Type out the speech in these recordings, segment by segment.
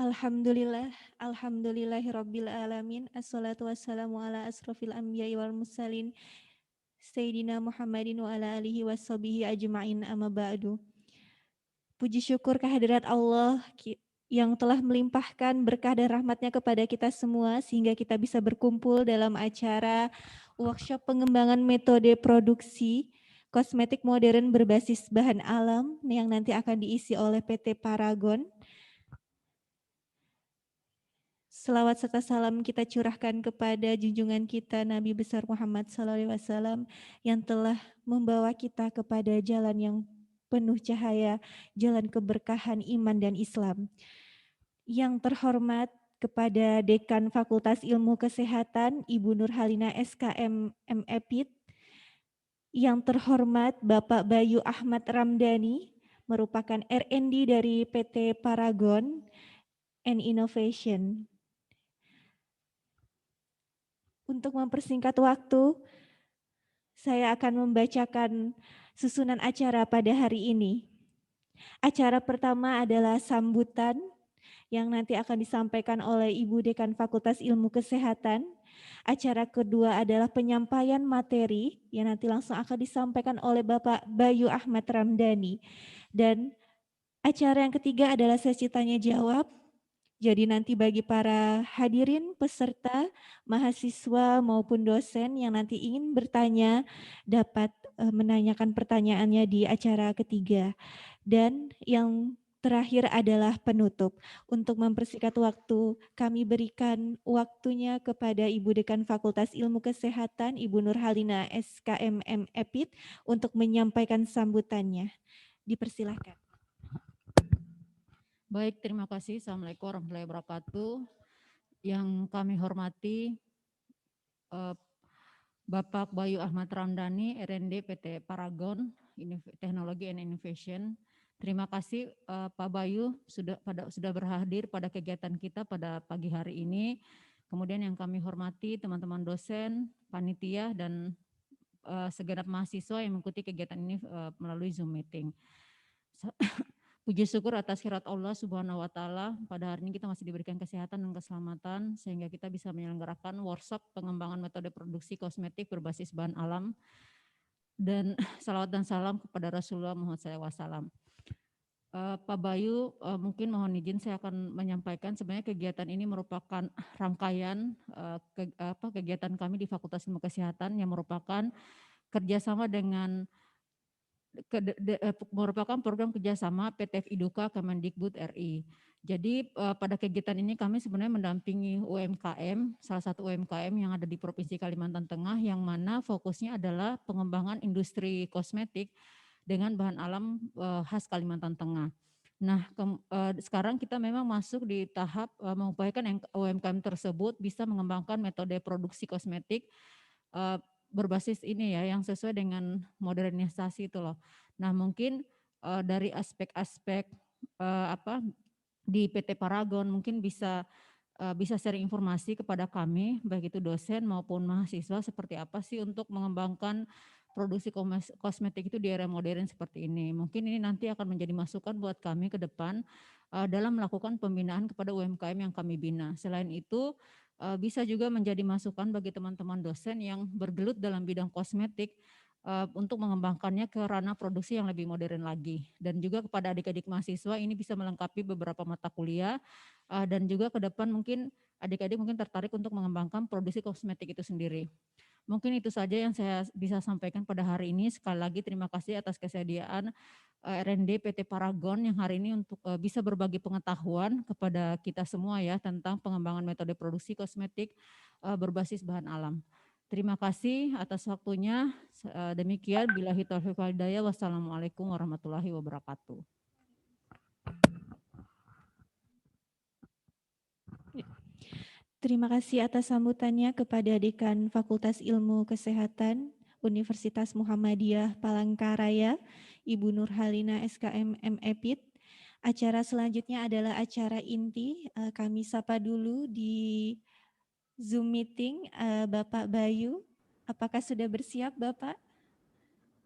Alhamdulillah, alhamdulillahirabbil alamin. Assalatu wassalamu ala asrofil anbiya'i wal mursalin Sayyidina Muhammadin wa ala alihi washabihi ajma'in amma ba'du. Puji syukur kehadirat Allah yang telah melimpahkan berkah dan rahmatnya kepada kita semua sehingga kita bisa berkumpul dalam acara workshop pengembangan metode produksi kosmetik modern berbasis bahan alam yang nanti akan diisi oleh PT Paragon. Selawat serta salam kita curahkan kepada junjungan kita Nabi besar Muhammad SAW yang telah membawa kita kepada jalan yang penuh cahaya, jalan keberkahan iman dan Islam. Yang terhormat kepada Dekan Fakultas Ilmu Kesehatan Ibu Nurhalina SKM MEPIT, yang terhormat Bapak Bayu Ahmad Ramdhani, merupakan R&D dari PT Paragon and Innovation. Untuk mempersingkat waktu, saya akan membacakan susunan acara pada hari ini. Acara pertama adalah sambutan yang nanti akan disampaikan oleh Ibu Dekan Fakultas Ilmu Kesehatan. Acara kedua adalah penyampaian materi yang nanti langsung akan disampaikan oleh Bapak Bayu Ahmad Ramdhani. Dan acara yang ketiga adalah sesi tanya jawab. Jadi nanti bagi para hadirin, peserta, mahasiswa maupun dosen yang nanti ingin bertanya dapat menanyakan pertanyaannya di acara ketiga. Dan yang terakhir adalah penutup. Untuk mempersingkat waktu, kami berikan waktunya kepada Ibu Dekan Fakultas Ilmu Kesehatan, Ibu Nurhalina SKM MEPIT untuk menyampaikan sambutannya. Dipersilahkan. Baik, terima kasih. Assalamualaikum warahmatullahi wabarakatuh. Yang kami hormati Bapak Bayu Ahmad Ramdhani, R&D PT Paragon Teknologi and Innovation. Terima kasih Pak Bayu sudah berhadir pada kegiatan kita pada pagi hari ini. Kemudian yang kami hormati teman-teman dosen, panitia, dan segenap mahasiswa yang mengikuti kegiatan ini melalui Zoom meeting. Puji syukur atas khairat Allah Subhanahu wa Ta'ala, pada hari ini kita masih diberikan kesehatan dan keselamatan sehingga kita bisa menyelenggarakan workshop pengembangan metode produksi kosmetik berbasis bahan alam, dan salawat dan salam kepada Rasulullah Muhammad SAW. Pak Bayu, mungkin mohon izin saya akan menyampaikan sebenarnya kegiatan ini merupakan rangkaian kegiatan kami di Fakultas Ilmu Kesehatan yang merupakan kerjasama dengan merupakan program kerjasama PT Iduka Kemendikbud RI. Jadi pada kegiatan ini kami sebenarnya mendampingi UMKM, salah satu UMKM yang ada di Provinsi Kalimantan Tengah, yang mana fokusnya adalah pengembangan industri kosmetik dengan bahan alam khas Kalimantan Tengah. Nah, sekarang kita memang masuk di tahap mengupayakan UMKM tersebut bisa mengembangkan metode produksi kosmetik berbasis ini ya, yang sesuai dengan modernisasi itu loh. Nah, mungkin dari aspek-aspek di PT Paragon mungkin bisa sharing informasi kepada kami, baik itu dosen maupun mahasiswa, seperti apa sih untuk mengembangkan produksi kosmetik itu di era modern seperti ini. Mungkin ini nanti akan menjadi masukan buat kami ke depan dalam melakukan pembinaan kepada UMKM yang kami bina. Selain itu, bisa juga menjadi masukan bagi teman-teman dosen yang bergelut dalam bidang kosmetik untuk mengembangkannya ke ranah produksi yang lebih modern lagi. Dan juga kepada adik-adik mahasiswa ini bisa melengkapi beberapa mata kuliah dan juga ke depan mungkin adik-adik mungkin tertarik untuk mengembangkan produksi kosmetik itu sendiri. Mungkin itu saja yang saya bisa sampaikan pada hari ini. Sekali lagi terima kasih atas kesediaan R&D PT Paragon yang hari ini untuk bisa berbagi pengetahuan kepada kita semua ya tentang pengembangan metode produksi kosmetik berbasis bahan alam. Terima kasih atas waktunya. Demikian, billahi taufiq wal hidayah. Wassalamualaikum warahmatullahi wabarakatuh. Terima kasih atas sambutannya kepada Dekan Fakultas Ilmu Kesehatan Universitas Muhammadiyah Palangkaraya, Ibu Nurhalina SKM MEPIT. Acara selanjutnya adalah acara inti. Kami sapa dulu di Zoom meeting Bapak Bayu. Apakah sudah bersiap Bapak?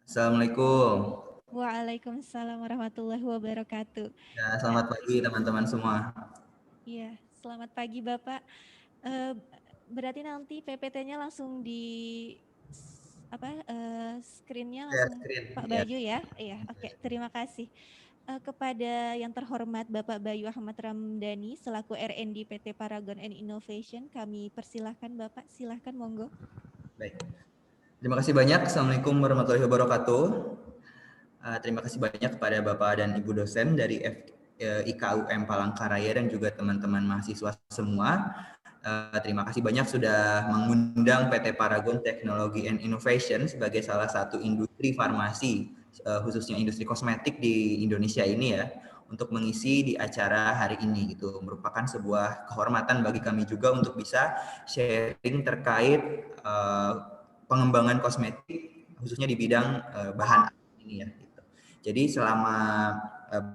Assalamualaikum. Waalaikumsalam warahmatullahi wabarakatuh. Ya, selamat pagi teman-teman semua. Iya, selamat pagi Bapak. Berarti nanti PPT-nya langsung di screen-nya Share langsung screen, Pak ya. Bayu ya. Iya, oke. Terima kasih. Kepada yang terhormat Bapak Bayu Ahmad Ramdhani selaku R&D PT Paragon and Innovation, kami persilahkan Bapak, silahkan monggo. Baik. Terima kasih banyak. Assalamualaikum warahmatullahi wabarakatuh. Terima kasih banyak kepada Bapak dan Ibu dosen dari IKUM Palangkaraya dan juga teman-teman mahasiswa semua. Terima kasih banyak sudah mengundang PT Paragon Technology and Innovation sebagai salah satu industri farmasi, khususnya industri kosmetik di Indonesia ini ya, untuk mengisi di acara hari ini gitu. Merupakan sebuah kehormatan bagi kami juga untuk bisa sharing terkait pengembangan kosmetik khususnya di bidang bahan ini ya. Gitu. Jadi selama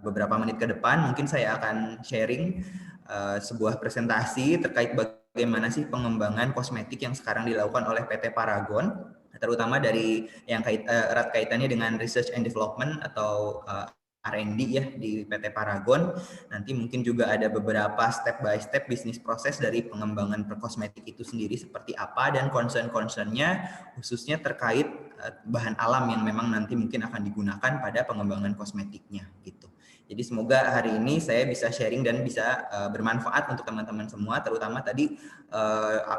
beberapa menit ke depan mungkin saya akan sharing sebuah presentasi terkait bagaimana sih pengembangan kosmetik yang sekarang dilakukan oleh PT Paragon, terutama dari yang erat kaitannya dengan research and development atau R&D ya di PT Paragon. Nanti mungkin juga ada beberapa step by step bisnis proses dari pengembangan kosmetik itu sendiri seperti apa dan concern-concernnya khususnya terkait bahan alam yang memang nanti mungkin akan digunakan pada pengembangan kosmetiknya gitu. Jadi semoga hari ini saya bisa sharing dan bisa bermanfaat untuk teman-teman semua, terutama tadi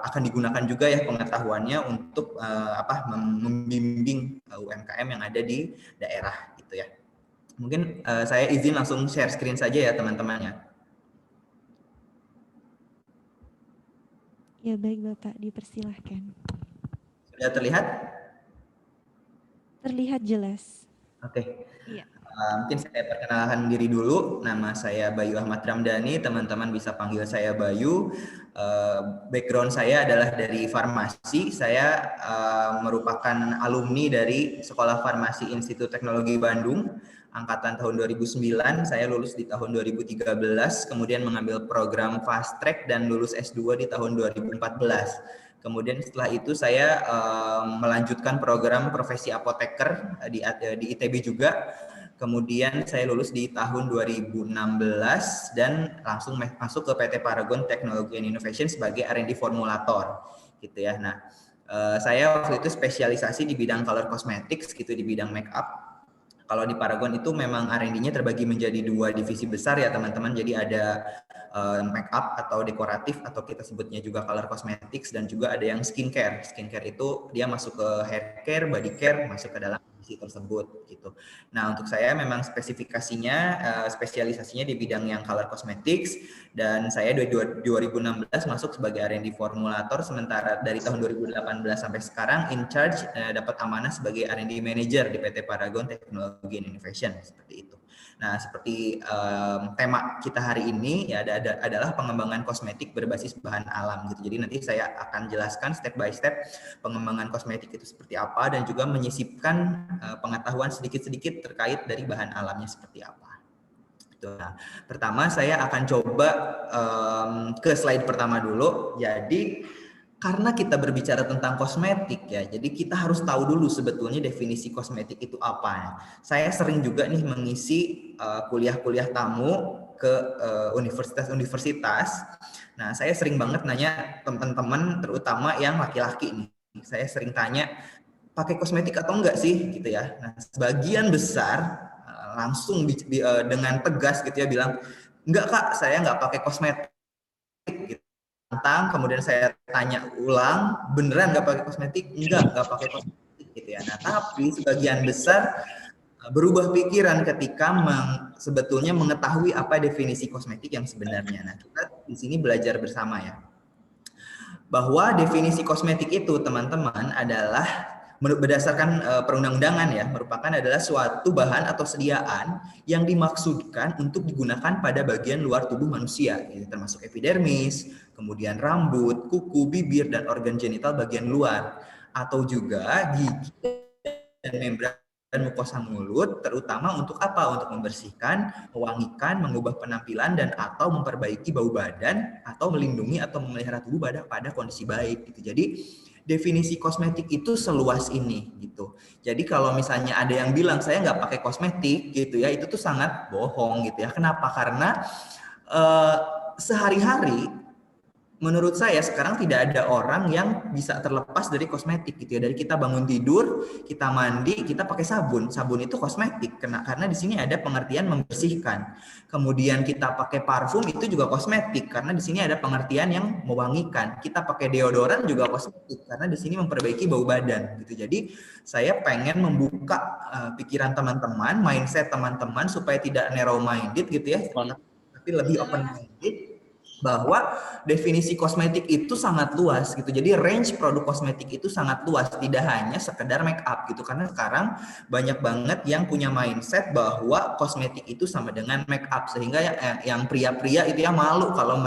akan digunakan juga ya pengetahuannya untuk membimbing UMKM yang ada di daerah gitu ya. Mungkin saya izin langsung share screen saja ya teman-temannya. Ya baik Bapak, dipersilahkan. Sudah terlihat? Terlihat jelas. Oke. Iya. Mungkin saya perkenalkan diri dulu. Nama saya Bayu Ahmad Ramdhani. Teman-teman bisa panggil saya Bayu. Background saya adalah dari farmasi. Saya merupakan alumni dari Sekolah Farmasi Institut Teknologi Bandung. Angkatan tahun 2009. Saya lulus di tahun 2013. Kemudian mengambil program fast track dan lulus S2 di tahun 2014. Kemudian setelah itu saya melanjutkan program profesi apoteker di ITB juga. Kemudian saya lulus di tahun 2016 dan langsung masuk ke PT Paragon Technology and Innovation sebagai R&D formulator gitu ya. Nah, saya waktu itu spesialisasi di bidang color cosmetics gitu, di bidang make up. Kalau di Paragon itu memang R&D-nya terbagi menjadi dua divisi besar ya teman-teman. Jadi ada make up atau dekoratif atau kita sebutnya juga color cosmetics, dan juga ada yang skincare. Skincare itu dia masuk ke hair care, body care, masuk ke dalam divisi tersebut gitu. Nah, untuk saya memang spesialisasinya di bidang yang color cosmetics, dan saya 2016 masuk sebagai R&D formulator, sementara dari tahun 2018 sampai sekarang in charge dapat amanah sebagai R&D manager di PT Paragon Technology and Innovation seperti itu. Nah, seperti tema kita hari ini ya adalah pengembangan kosmetik berbasis bahan alam gitu. Jadi nanti saya akan jelaskan step by step pengembangan kosmetik itu seperti apa, dan juga menyisipkan pengetahuan sedikit-sedikit terkait dari bahan alamnya seperti apa. Nah, pertama saya akan coba ke slide pertama dulu. Jadi karena kita berbicara tentang kosmetik ya, jadi kita harus tahu dulu sebetulnya definisi kosmetik itu apa. Saya sering juga nih mengisi kuliah-kuliah tamu ke universitas-universitas. Nah, saya sering banget nanya teman-teman, terutama yang laki-laki nih. Saya sering tanya, pakai kosmetik atau enggak sih gitu ya. Nah, sebagian besar langsung dengan tegas gitu ya bilang, enggak Kak, saya enggak pakai kosmetik gitu. Kemudian saya tanya ulang, beneran nggak pakai kosmetik? Nggak pakai kosmetik gitu ya. Nah, tapi sebagian besar berubah pikiran ketika sebetulnya mengetahui apa definisi kosmetik yang sebenarnya. Nah, kita di sini belajar bersama ya, bahwa definisi kosmetik itu teman-teman adalah berdasarkan perundang-undangan ya, merupakan adalah suatu bahan atau sediaan yang dimaksudkan untuk digunakan pada bagian luar tubuh manusia, termasuk epidermis, kemudian rambut, kuku, bibir, dan organ genital bagian luar, atau juga gigi dan membran dan mukosa mulut, terutama untuk apa? Untuk membersihkan, mewangikan, mengubah penampilan, dan atau memperbaiki bau badan, atau melindungi atau memelihara tubuh pada kondisi baik gitu. Jadi definisi kosmetik itu seluas ini gitu. Jadi kalau misalnya ada yang bilang saya nggak pakai kosmetik gitu ya, itu tuh sangat bohong gitu ya. Kenapa? Karena sehari-hari menurut saya sekarang tidak ada orang yang bisa terlepas dari kosmetik gitu ya. Dari kita bangun tidur, kita mandi, kita pakai sabun. Sabun itu kosmetik karena di sini ada pengertian membersihkan. Kemudian kita pakai parfum itu juga kosmetik karena di sini ada pengertian yang mewangikan. Kita pakai deodoran juga kosmetik karena di sini memperbaiki bau badan gitu. Jadi saya pengen membuka pikiran teman-teman, mindset teman-teman supaya tidak narrow minded gitu ya, tapi lebih open minded, bahwa definisi kosmetik itu sangat luas gitu. Jadi range produk kosmetik itu sangat luas, tidak hanya sekedar make up gitu. Karena sekarang banyak banget yang punya mindset bahwa kosmetik itu sama dengan make up, sehingga yang pria-pria itu ya malu kalau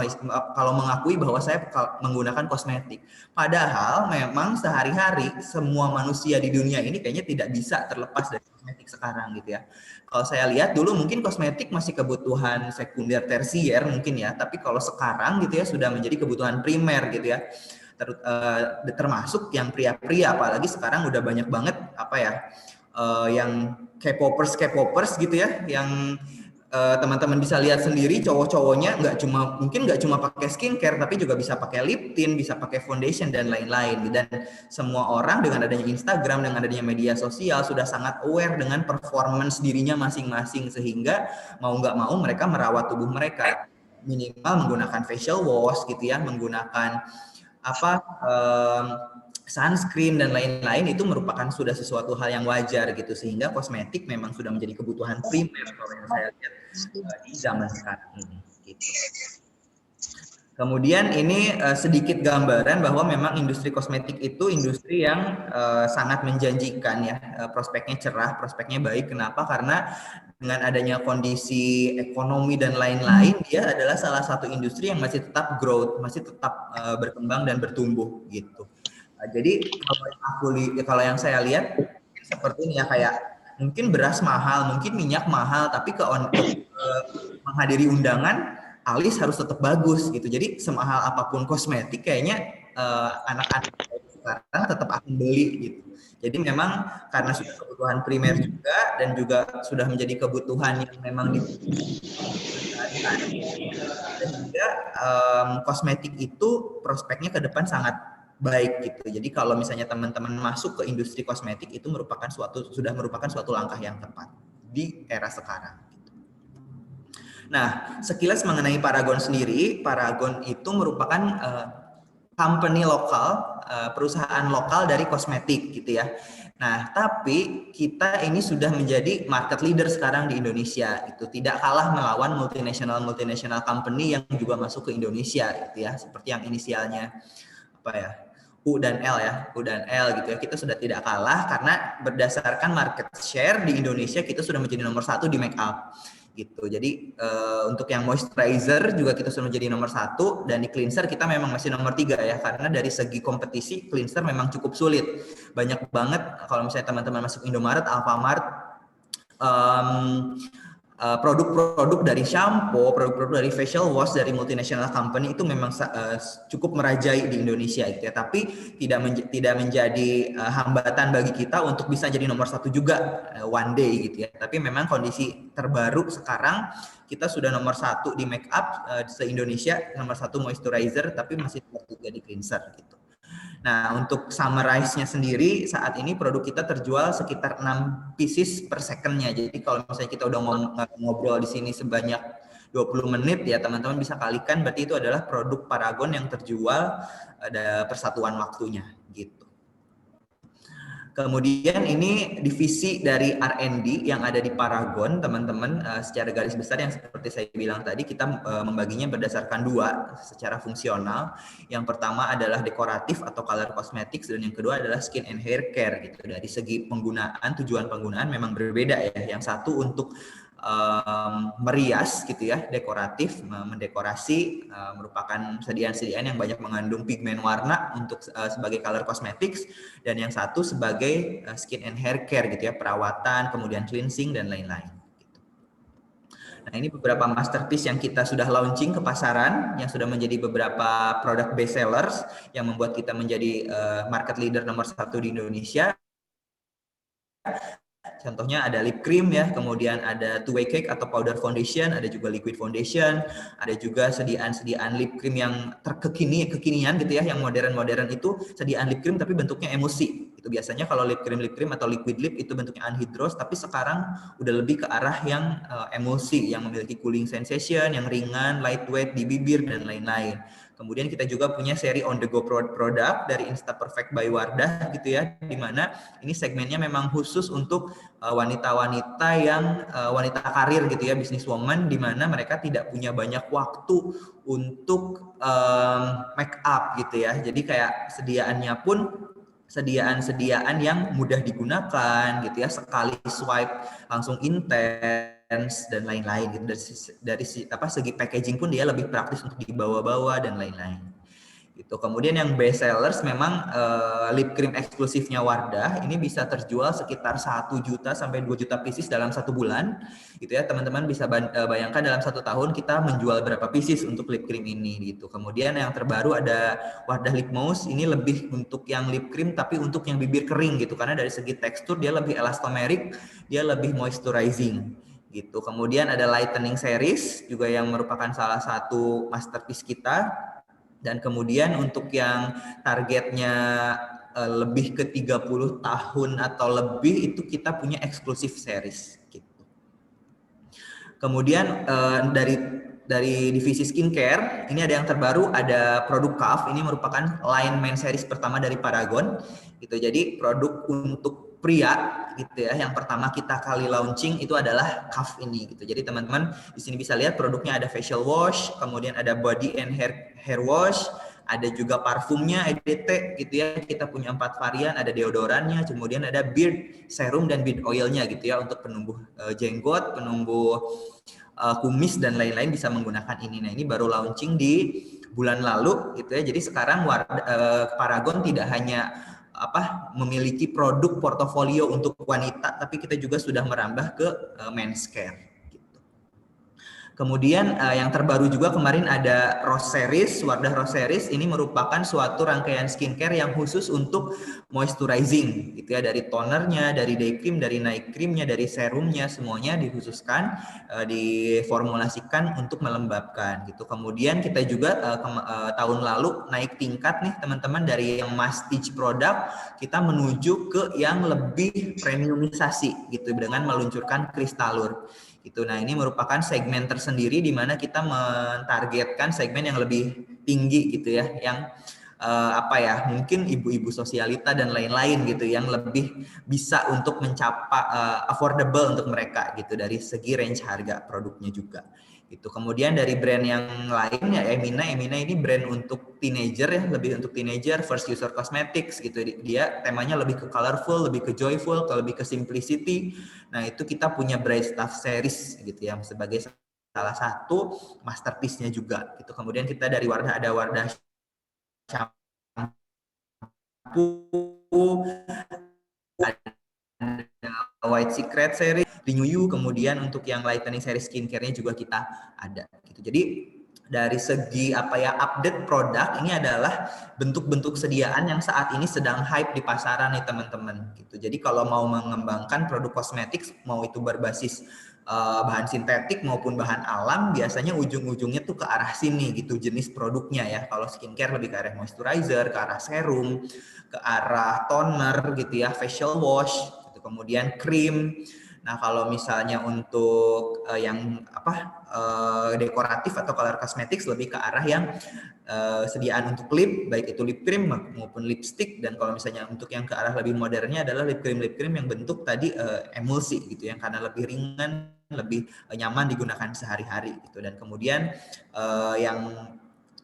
mengakui bahwa saya menggunakan kosmetik. Padahal memang sehari-hari semua manusia di dunia ini kayaknya tidak bisa terlepas dari kosmetik sekarang gitu ya. Kalau saya lihat dulu mungkin kosmetik masih kebutuhan sekunder tersier mungkin ya, tapi kalau sekarang gitu ya sudah menjadi kebutuhan primer gitu ya. Termasuk yang pria-pria, apalagi sekarang udah banyak banget apa ya yang K-popers gitu ya, yang teman-teman bisa lihat sendiri cowok-cowoknya mungkin nggak cuma pakai skincare tapi juga bisa pakai lip tint, bisa pakai foundation dan lain-lain. Dan semua orang dengan adanya Instagram, dengan adanya media sosial sudah sangat aware dengan performance dirinya masing-masing, sehingga mau nggak mau mereka merawat tubuh mereka, minimal menggunakan facial wash gitu ya, menggunakan sunscreen dan lain-lain. Itu merupakan sudah sesuatu hal yang wajar gitu, sehingga kosmetik memang sudah menjadi kebutuhan primer kalau yang saya lihat di zaman sekarang ini gitu. Kemudian ini sedikit gambaran bahwa memang industri kosmetik itu industri yang sangat menjanjikan ya, prospeknya cerah, prospeknya baik. Kenapa? Karena dengan adanya kondisi ekonomi dan lain-lain, dia adalah salah satu industri yang masih tetap growth, masih tetap berkembang dan bertumbuh gitu. Jadi kalau yang saya lihat seperti ini ya, kayak mungkin beras mahal, mungkin minyak mahal, tapi menghadiri undangan alis harus tetap bagus gitu. Jadi semahal apapun kosmetik kayaknya anak-anak sekarang tetap akan beli gitu. Jadi memang karena sudah kebutuhan primer juga dan juga sudah menjadi kebutuhan yang memang sehingga kosmetik itu prospeknya ke depan sangat baik gitu. Jadi kalau misalnya teman-teman masuk ke industri kosmetik itu sudah merupakan suatu langkah yang tepat di era sekarang. Nah, sekilas mengenai Paragon sendiri, Paragon itu merupakan company lokal, perusahaan lokal dari kosmetik gitu ya. Nah, tapi kita ini sudah menjadi market leader sekarang di Indonesia. Itu tidak kalah melawan multinational company yang juga masuk ke Indonesia gitu ya, seperti yang inisialnya apa ya, U dan L ya, U dan L gitu ya. Kita sudah tidak kalah karena berdasarkan market share di Indonesia kita sudah menjadi nomor 1 di make up gitu. Jadi untuk yang moisturizer juga kita sudah menjadi nomor 1, dan di cleanser kita memang masih nomor 3 ya, karena dari segi kompetisi cleanser memang cukup sulit. Banyak banget kalau misalnya teman-teman masuk Indomaret, Alfamart, produk-produk dari shampoo, produk-produk dari facial wash dari multinational company itu memang cukup merajai di Indonesia gitu ya. Tapi tidak menjadi hambatan bagi kita untuk bisa jadi nomor 1 juga one day gitu ya. Tapi memang kondisi terbaru sekarang kita sudah nomor 1 di make up se-Indonesia, nomor 1 moisturizer, tapi masih nomor 3 di cleanser gitu. Nah, untuk summarize-nya sendiri, saat ini produk kita terjual sekitar 6 pieces per second-nya. Jadi kalau misalnya kita udah ngobrol di sini sebanyak 20 menit ya, teman-teman bisa kalikan, berarti itu adalah produk Paragon yang terjual ada persatuan waktunya gitu. Kemudian ini divisi dari R&D yang ada di Paragon, teman-teman. Secara garis besar yang seperti saya bilang tadi, kita membaginya berdasarkan 2 secara fungsional. Yang pertama adalah dekoratif atau color cosmetics, dan yang kedua adalah skin and hair care gitu. Dari segi penggunaan, tujuan penggunaan memang berbeda ya. Yang satu untuk merias gitu ya, dekoratif, mendekorasi, merupakan sediaan-sediaan yang banyak mengandung pigmen warna untuk sebagai color cosmetics, dan yang satu sebagai skin and hair care gitu ya, perawatan, kemudian cleansing dan lain-lain. Nah, ini beberapa masterpiece yang kita sudah launching ke pasaran, yang sudah menjadi beberapa produk best sellers yang membuat kita menjadi market leader nomor 1 di Indonesia. Contohnya ada lip cream ya, kemudian ada two-way cake atau powder foundation, ada juga liquid foundation, ada juga sediaan lip cream yang kekinian gitu ya, yang modern itu sediaan lip cream tapi bentuknya emulsi. Itu biasanya kalau lip cream atau liquid lip itu bentuknya anhydrous, tapi sekarang udah lebih ke arah yang emulsi, yang memiliki cooling sensation, yang ringan, lightweight di bibir dan lain-lain. Kemudian kita juga punya seri on the go product dari Insta Perfect by Wardah gitu ya, di mana ini segmennya memang khusus untuk wanita-wanita yang wanita karir gitu ya, businesswoman, di mana mereka tidak punya banyak waktu untuk make up gitu ya. Jadi kayak sediaannya pun sediaan yang mudah digunakan gitu ya, sekali swipe langsung intens dan lain-lain gitu. Dari segi packaging pun dia lebih praktis untuk dibawa-bawa dan lain-lain gitu. Kemudian yang best sellers memang lip cream eksklusifnya Wardah ini bisa terjual sekitar 1 juta sampai 2 juta pieces dalam 1 bulan gitu ya. Teman-teman bisa bayangkan dalam 1 tahun kita menjual berapa pieces untuk lip cream ini gitu. Kemudian yang terbaru ada Wardah Lip Mousse, ini lebih untuk yang lip cream tapi untuk yang bibir kering gitu, karena dari segi tekstur dia lebih elastomeric, dia lebih moisturizing gitu. Kemudian ada lightening series juga yang merupakan salah satu masterpiece kita. Dan kemudian untuk yang targetnya lebih ke 30 tahun atau lebih itu kita punya eksklusif series gitu. Kemudian dari divisi skincare ini ada yang terbaru, ada produk Calf. Ini merupakan line main series pertama dari Paragon gitu. Jadi produk untuk pria gitu ya, yang pertama kita kali launching itu adalah Calf ini gitu. Jadi teman-teman di sini bisa lihat produknya ada facial wash, kemudian ada body and hair wash, ada juga parfumnya EDT gitu ya. Kita punya 4 varian, ada deodorannya, kemudian ada beard serum dan beard oilnya gitu ya, untuk penumbuh jenggot, penumbuh kumis dan lain-lain bisa menggunakan ini. Nah, ini baru launching di bulan lalu gitu ya. Jadi sekarang Paragon tidak hanya memiliki produk portofolio untuk wanita, tapi kita juga sudah merambah ke men's care. Kemudian yang terbaru juga kemarin ada Rose Series, Wardah Rose Series. Ini merupakan suatu rangkaian skincare yang khusus untuk moisturizing gitu ya, dari tonernya, dari day cream, dari night creamnya, dari serumnya, semuanya dikhususkan diformulasikan untuk melembabkan gitu. Kemudian kita juga tahun lalu naik tingkat nih teman-teman, dari yang masstige product kita menuju ke yang lebih premiumisasi gitu dengan meluncurkan Kristalur gitu. Nah, ini merupakan segmen tersendiri di mana kita mentargetkan segmen yang lebih tinggi gitu ya, yang mungkin ibu-ibu sosialita dan lain-lain gitu, yang lebih bisa untuk mencapai affordable untuk mereka gitu dari segi range harga produknya juga gitu. Kemudian dari brand yang lain ya Emina ini brand untuk teenager ya, lebih untuk teenager, first user cosmetics gitu. Dia temanya lebih ke colorful, lebih ke joyful, lebih ke simplicity. Nah, itu kita punya Bright Stuff series gitu ya, sebagai salah satu masterpiece-nya juga gitu. Kemudian kita dari Wardah ada Wardah shampoo, ada White Secret series, Renew, kemudian untuk yang lightening series skincare-nya juga kita ada gitu. Jadi dari segi update produk ini adalah bentuk-bentuk sediaan yang saat ini sedang hype di pasaran nih teman-teman gitu. Jadi kalau mau mengembangkan produk kosmetik, mau itu berbasis bahan sintetik maupun bahan alam, biasanya ujung-ujungnya tuh ke arah sini gitu jenis produknya ya. Kalau skincare lebih ke arah moisturizer, ke arah serum, ke arah toner gitu ya, facial wash gitu, kemudian krim. Nah, kalau misalnya untuk yang dekoratif atau color cosmetics, lebih ke arah yang sediaan untuk lip, baik itu lip cream maupun lipstick. Dan kalau misalnya untuk yang ke arah lebih modernnya adalah lip cream yang bentuk tadi emulsi gitu ya, karena lebih ringan, lebih nyaman digunakan sehari-hari gitu. Dan kemudian yang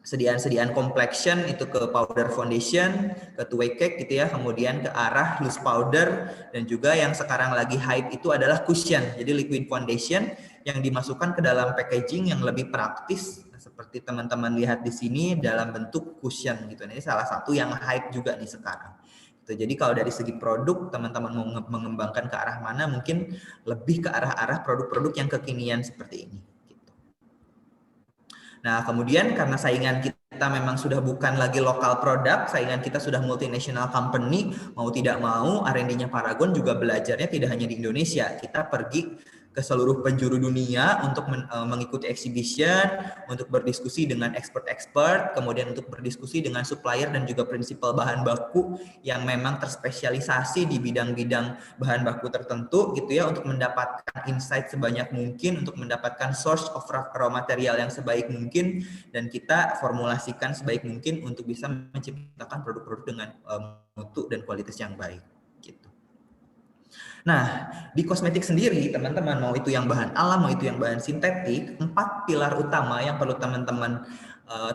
sediaan complexion itu ke powder foundation, ke two-way cake gitu ya, kemudian ke arah loose powder, dan juga yang sekarang lagi hype itu adalah cushion, jadi liquid foundation yang dimasukkan ke dalam packaging yang lebih praktis seperti teman-teman lihat di sini dalam bentuk cushion gitu. Ini salah satu yang hype juga nih sekarang. Jadi kalau dari segi produk teman-teman mau mengembangkan ke arah mana, mungkin lebih ke arah-arah produk-produk yang kekinian seperti ini. Nah, kemudian karena saingan kita kita memang sudah bukan lagi lokal produk, saingan kita sudah multinational company, mau tidak mau R&D-nya Paragon juga belajarnya tidak hanya di Indonesia. Kita pergi ke seluruh penjuru dunia untuk mengikuti exhibition, untuk berdiskusi dengan expert-expert, kemudian untuk berdiskusi dengan supplier dan juga prinsipal bahan baku yang memang terspesialisasi di bidang-bidang bahan baku tertentu gitu ya, untuk mendapatkan insight sebanyak mungkin, untuk mendapatkan source of raw material yang sebaik mungkin, dan kita formulasikan sebaik mungkin untuk bisa menciptakan produk-produk dengan mutu dan kualitas yang baik gitu. Nah, di kosmetik sendiri, teman-teman, mau itu yang bahan alam, mau itu yang bahan sintetik, 4 pilar utama yang perlu teman-teman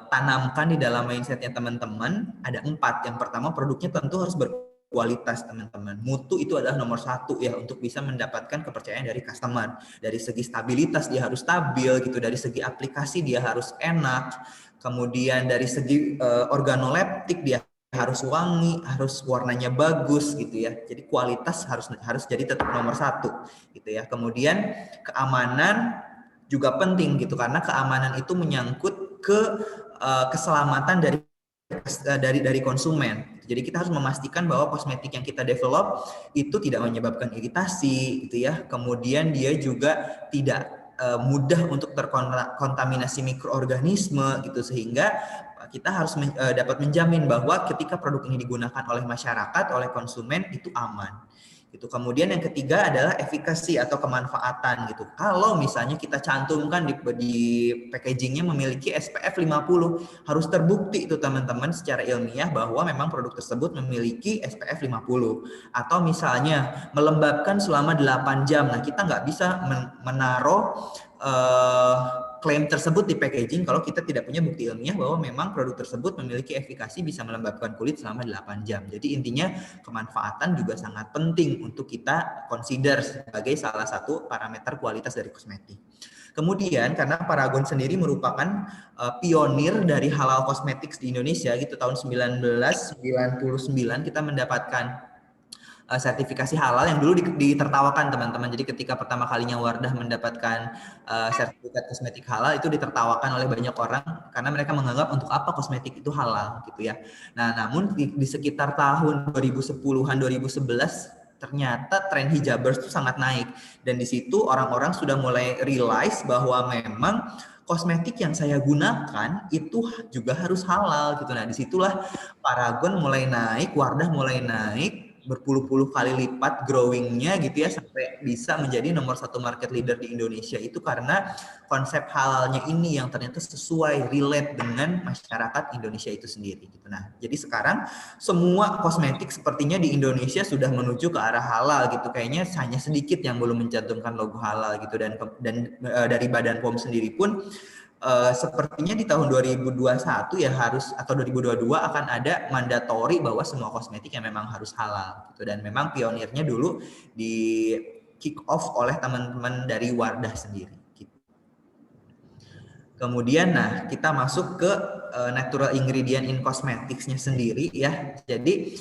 tanamkan di dalam mindsetnya teman-teman, ada 4. Yang pertama, produknya tentu harus berkualitas, teman-teman. Mutu itu adalah nomor 1 ya, untuk bisa mendapatkan kepercayaan dari customer. Dari segi stabilitas dia harus stabil gitu, dari segi aplikasi dia harus enak, kemudian dari segi organoleptik dia harus wangi, harus warnanya bagus gitu ya. Jadi kualitas harus jadi tetap nomor 1 gitu ya. Kemudian keamanan juga penting gitu, karena keamanan itu menyangkut ke keselamatan dari konsumen. Jadi kita harus memastikan bahwa kosmetik yang kita develop itu tidak menyebabkan iritasi gitu ya. Kemudian dia juga tidak mudah untuk terkontaminasi mikroorganisme gitu, sehingga kita harus dapat menjamin bahwa ketika produk ini digunakan oleh masyarakat, oleh konsumen, itu aman. Gitu. Kemudian yang ketiga adalah efikasi atau kemanfaatan gitu. Kalau misalnya kita cantumkan di packagingnya memiliki SPF 50, harus terbukti itu teman-teman secara ilmiah bahwa memang produk tersebut memiliki SPF 50. Atau misalnya melembabkan selama 8 jam. Nah, kita nggak bisa menaruh klaim tersebut di packaging kalau kita tidak punya bukti ilmiah bahwa memang produk tersebut memiliki efikasi bisa melembabkan kulit selama 8 jam. Jadi intinya kemanfaatan juga sangat penting untuk kita consider sebagai salah satu parameter kualitas dari kosmetik. Kemudian karena Paragon sendiri merupakan pionir dari halal cosmetics di Indonesia gitu, tahun 1999 kita mendapatkan sertifikasi halal yang dulu ditertawakan teman-teman. Jadi ketika pertama kalinya Wardah mendapatkan sertifikat kosmetik halal itu ditertawakan oleh banyak orang karena mereka menganggap untuk apa kosmetik itu halal gitu ya. Nah, namun di sekitar tahun 2010-an 2011 ternyata tren hijabers itu sangat naik, dan di situ orang-orang sudah mulai realize bahwa memang kosmetik yang saya gunakan itu juga harus halal gitu. Nah, disitulah Paragon mulai naik, Wardah mulai naik, berpuluh-puluh kali lipat growingnya gitu ya, sampai bisa menjadi nomor 1 market leader di Indonesia. Itu karena konsep halalnya ini yang ternyata sesuai, relate dengan masyarakat Indonesia itu sendiri gitu. Nah, jadi sekarang semua kosmetik sepertinya di Indonesia sudah menuju ke arah halal gitu. Kayaknya hanya sedikit yang belum mencantumkan logo halal gitu, dan dari Badan POM sendiri pun sepertinya di tahun 2021 ya harus, atau 2022 akan ada mandatori bahwa semua kosmetik yang memang harus halal gitu, dan memang pionirnya dulu di kick off oleh teman-teman dari Wardah sendiri gitu. Kemudian nah kita masuk ke natural ingredient in cosmetics-nya sendiri ya. Jadi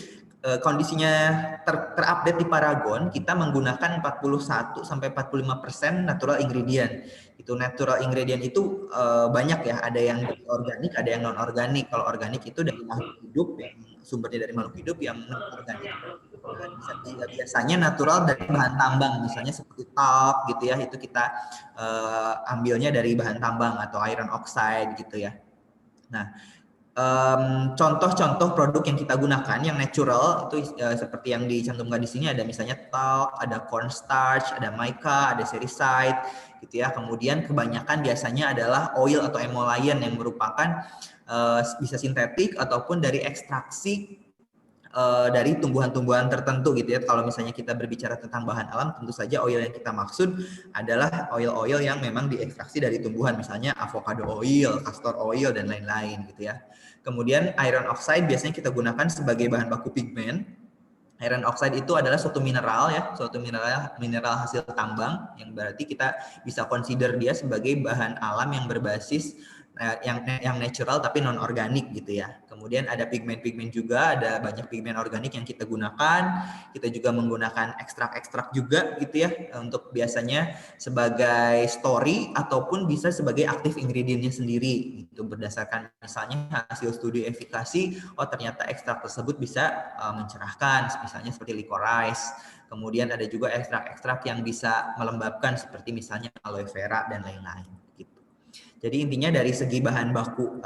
kondisinya terupdate di Paragon, kita menggunakan 41 sampai 45% natural ingredient. Itu natural ingredient itu banyak ya, ada yang organik, ada yang non organik. Kalau organik itu dari makhluk hidup, yang sumbernya dari makhluk hidup, yang non organik biasanya natural dari bahan tambang, misalnya seperti talc gitu ya, itu kita ambilnya dari bahan tambang atau iron oxide gitu ya. Nah, contoh-contoh produk yang kita gunakan yang natural itu seperti yang dicantumkan di sini, ada misalnya talc, ada cornstarch, ada mica, ada sericide gitu ya. Kemudian kebanyakan biasanya adalah oil atau emollient yang merupakan bisa sintetik ataupun dari ekstraksi dari tumbuhan-tumbuhan tertentu gitu ya. Kalau misalnya kita berbicara tentang bahan alam, tentu saja oil yang kita maksud adalah oil-oil yang memang diekstraksi dari tumbuhan, misalnya avocado oil, castor oil, dan lain-lain gitu ya. Kemudian iron oxide biasanya kita gunakan sebagai bahan baku pigmen. Iron oxide itu adalah suatu mineral ya, suatu mineral hasil tambang, yang berarti kita bisa consider dia sebagai bahan alam yang berbasis yang natural tapi non organik gitu ya. Kemudian ada pigmen-pigmen juga, ada banyak pigmen organik yang kita gunakan. Kita juga menggunakan ekstrak-ekstrak juga gitu ya, untuk biasanya sebagai story ataupun bisa sebagai aktif ingredientnya sendiri gitu, berdasarkan misalnya hasil studi efikasi, oh ternyata ekstrak tersebut bisa mencerahkan, misalnya seperti licorice. Kemudian ada juga ekstrak-ekstrak yang bisa melembabkan seperti misalnya aloe vera dan lain-lain gitu. Jadi intinya dari segi bahan baku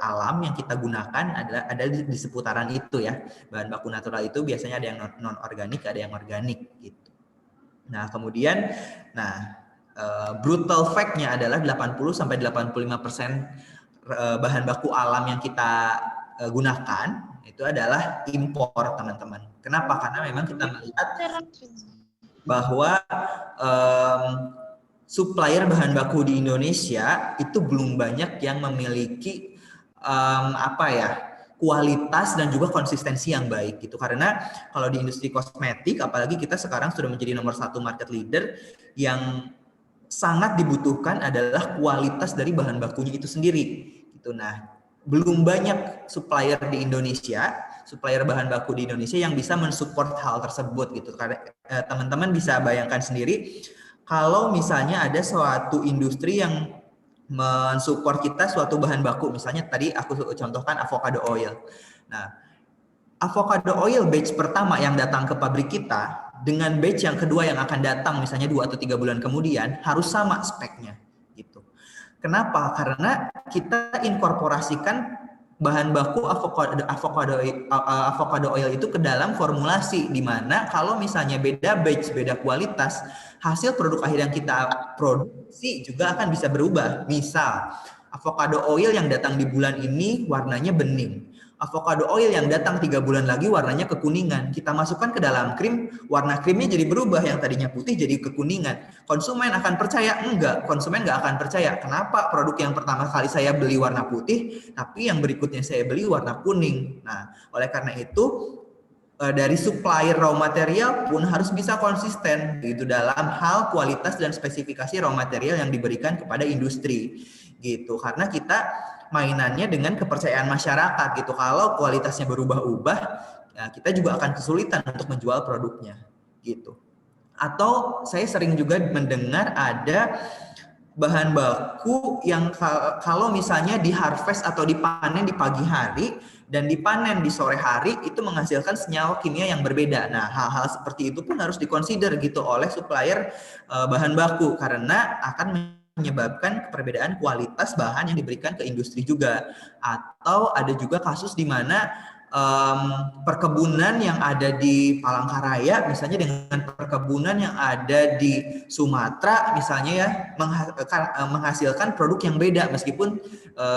alam yang kita gunakan ada di seputaran itu ya. Bahan baku natural itu biasanya ada yang non organik, ada yang organik gitu. Nah, kemudian brutal fact-nya adalah 80-85% bahan baku alam yang kita gunakan itu adalah impor, teman-teman. Kenapa? Karena memang kita melihat bahwa supplier bahan baku di Indonesia itu belum banyak yang memiliki kualitas dan juga konsistensi yang baik gitu. Karena kalau di industri kosmetik, apalagi kita sekarang sudah menjadi nomor 1 market leader, yang sangat dibutuhkan adalah kualitas dari bahan bakunya itu sendiri gitu. Nah, belum banyak supplier di Indonesia, supplier bahan baku di Indonesia yang bisa mensupport hal tersebut gitu. Karena teman-teman bisa bayangkan sendiri, kalau misalnya ada suatu industri yang mensupport kita suatu bahan baku, misalnya tadi aku contohkan avocado oil. Nah, avocado oil batch pertama yang datang ke pabrik kita dengan batch yang kedua yang akan datang misalnya 2 atau 3 bulan kemudian harus sama speknya gitu. Kenapa? Karena kita inkorporasikan bahan baku avocado oil itu ke dalam formulasi, di mana kalau misalnya beda batch, beda kualitas, hasil produk akhir yang kita produksi juga akan bisa berubah. Misal, avocado oil yang datang di bulan ini warnanya bening. Avocado oil yang datang 3 bulan lagi warnanya kekuningan. Kita masukkan ke dalam krim, warna krimnya jadi berubah, yang tadinya putih jadi kekuningan. Konsumen akan percaya? Enggak, konsumen nggak akan percaya. Kenapa produk yang pertama kali saya beli warna putih, tapi yang berikutnya saya beli warna kuning? Nah, oleh karena itu dari supplier raw material pun harus bisa konsisten gitu dalam hal kualitas dan spesifikasi raw material yang diberikan kepada industri gitu. Karena kita mainannya dengan kepercayaan masyarakat gitu. Kalau kualitasnya berubah-ubah, ya kita juga akan kesulitan untuk menjual produknya gitu. Atau saya sering juga mendengar ada bahan baku yang kalau misalnya di harvest atau dipanen di pagi hari dan dipanen di sore hari itu menghasilkan senyawa kimia yang berbeda. Nah, hal-hal seperti itu pun harus dikonsider gitu oleh supplier bahan baku, karena akan menyebabkan perbedaan kualitas bahan yang diberikan ke industri juga. Atau ada juga kasus di mana perkebunan yang ada di Palangkaraya misalnya dengan perkebunan yang ada di Sumatera misalnya ya menghasilkan produk yang beda meskipun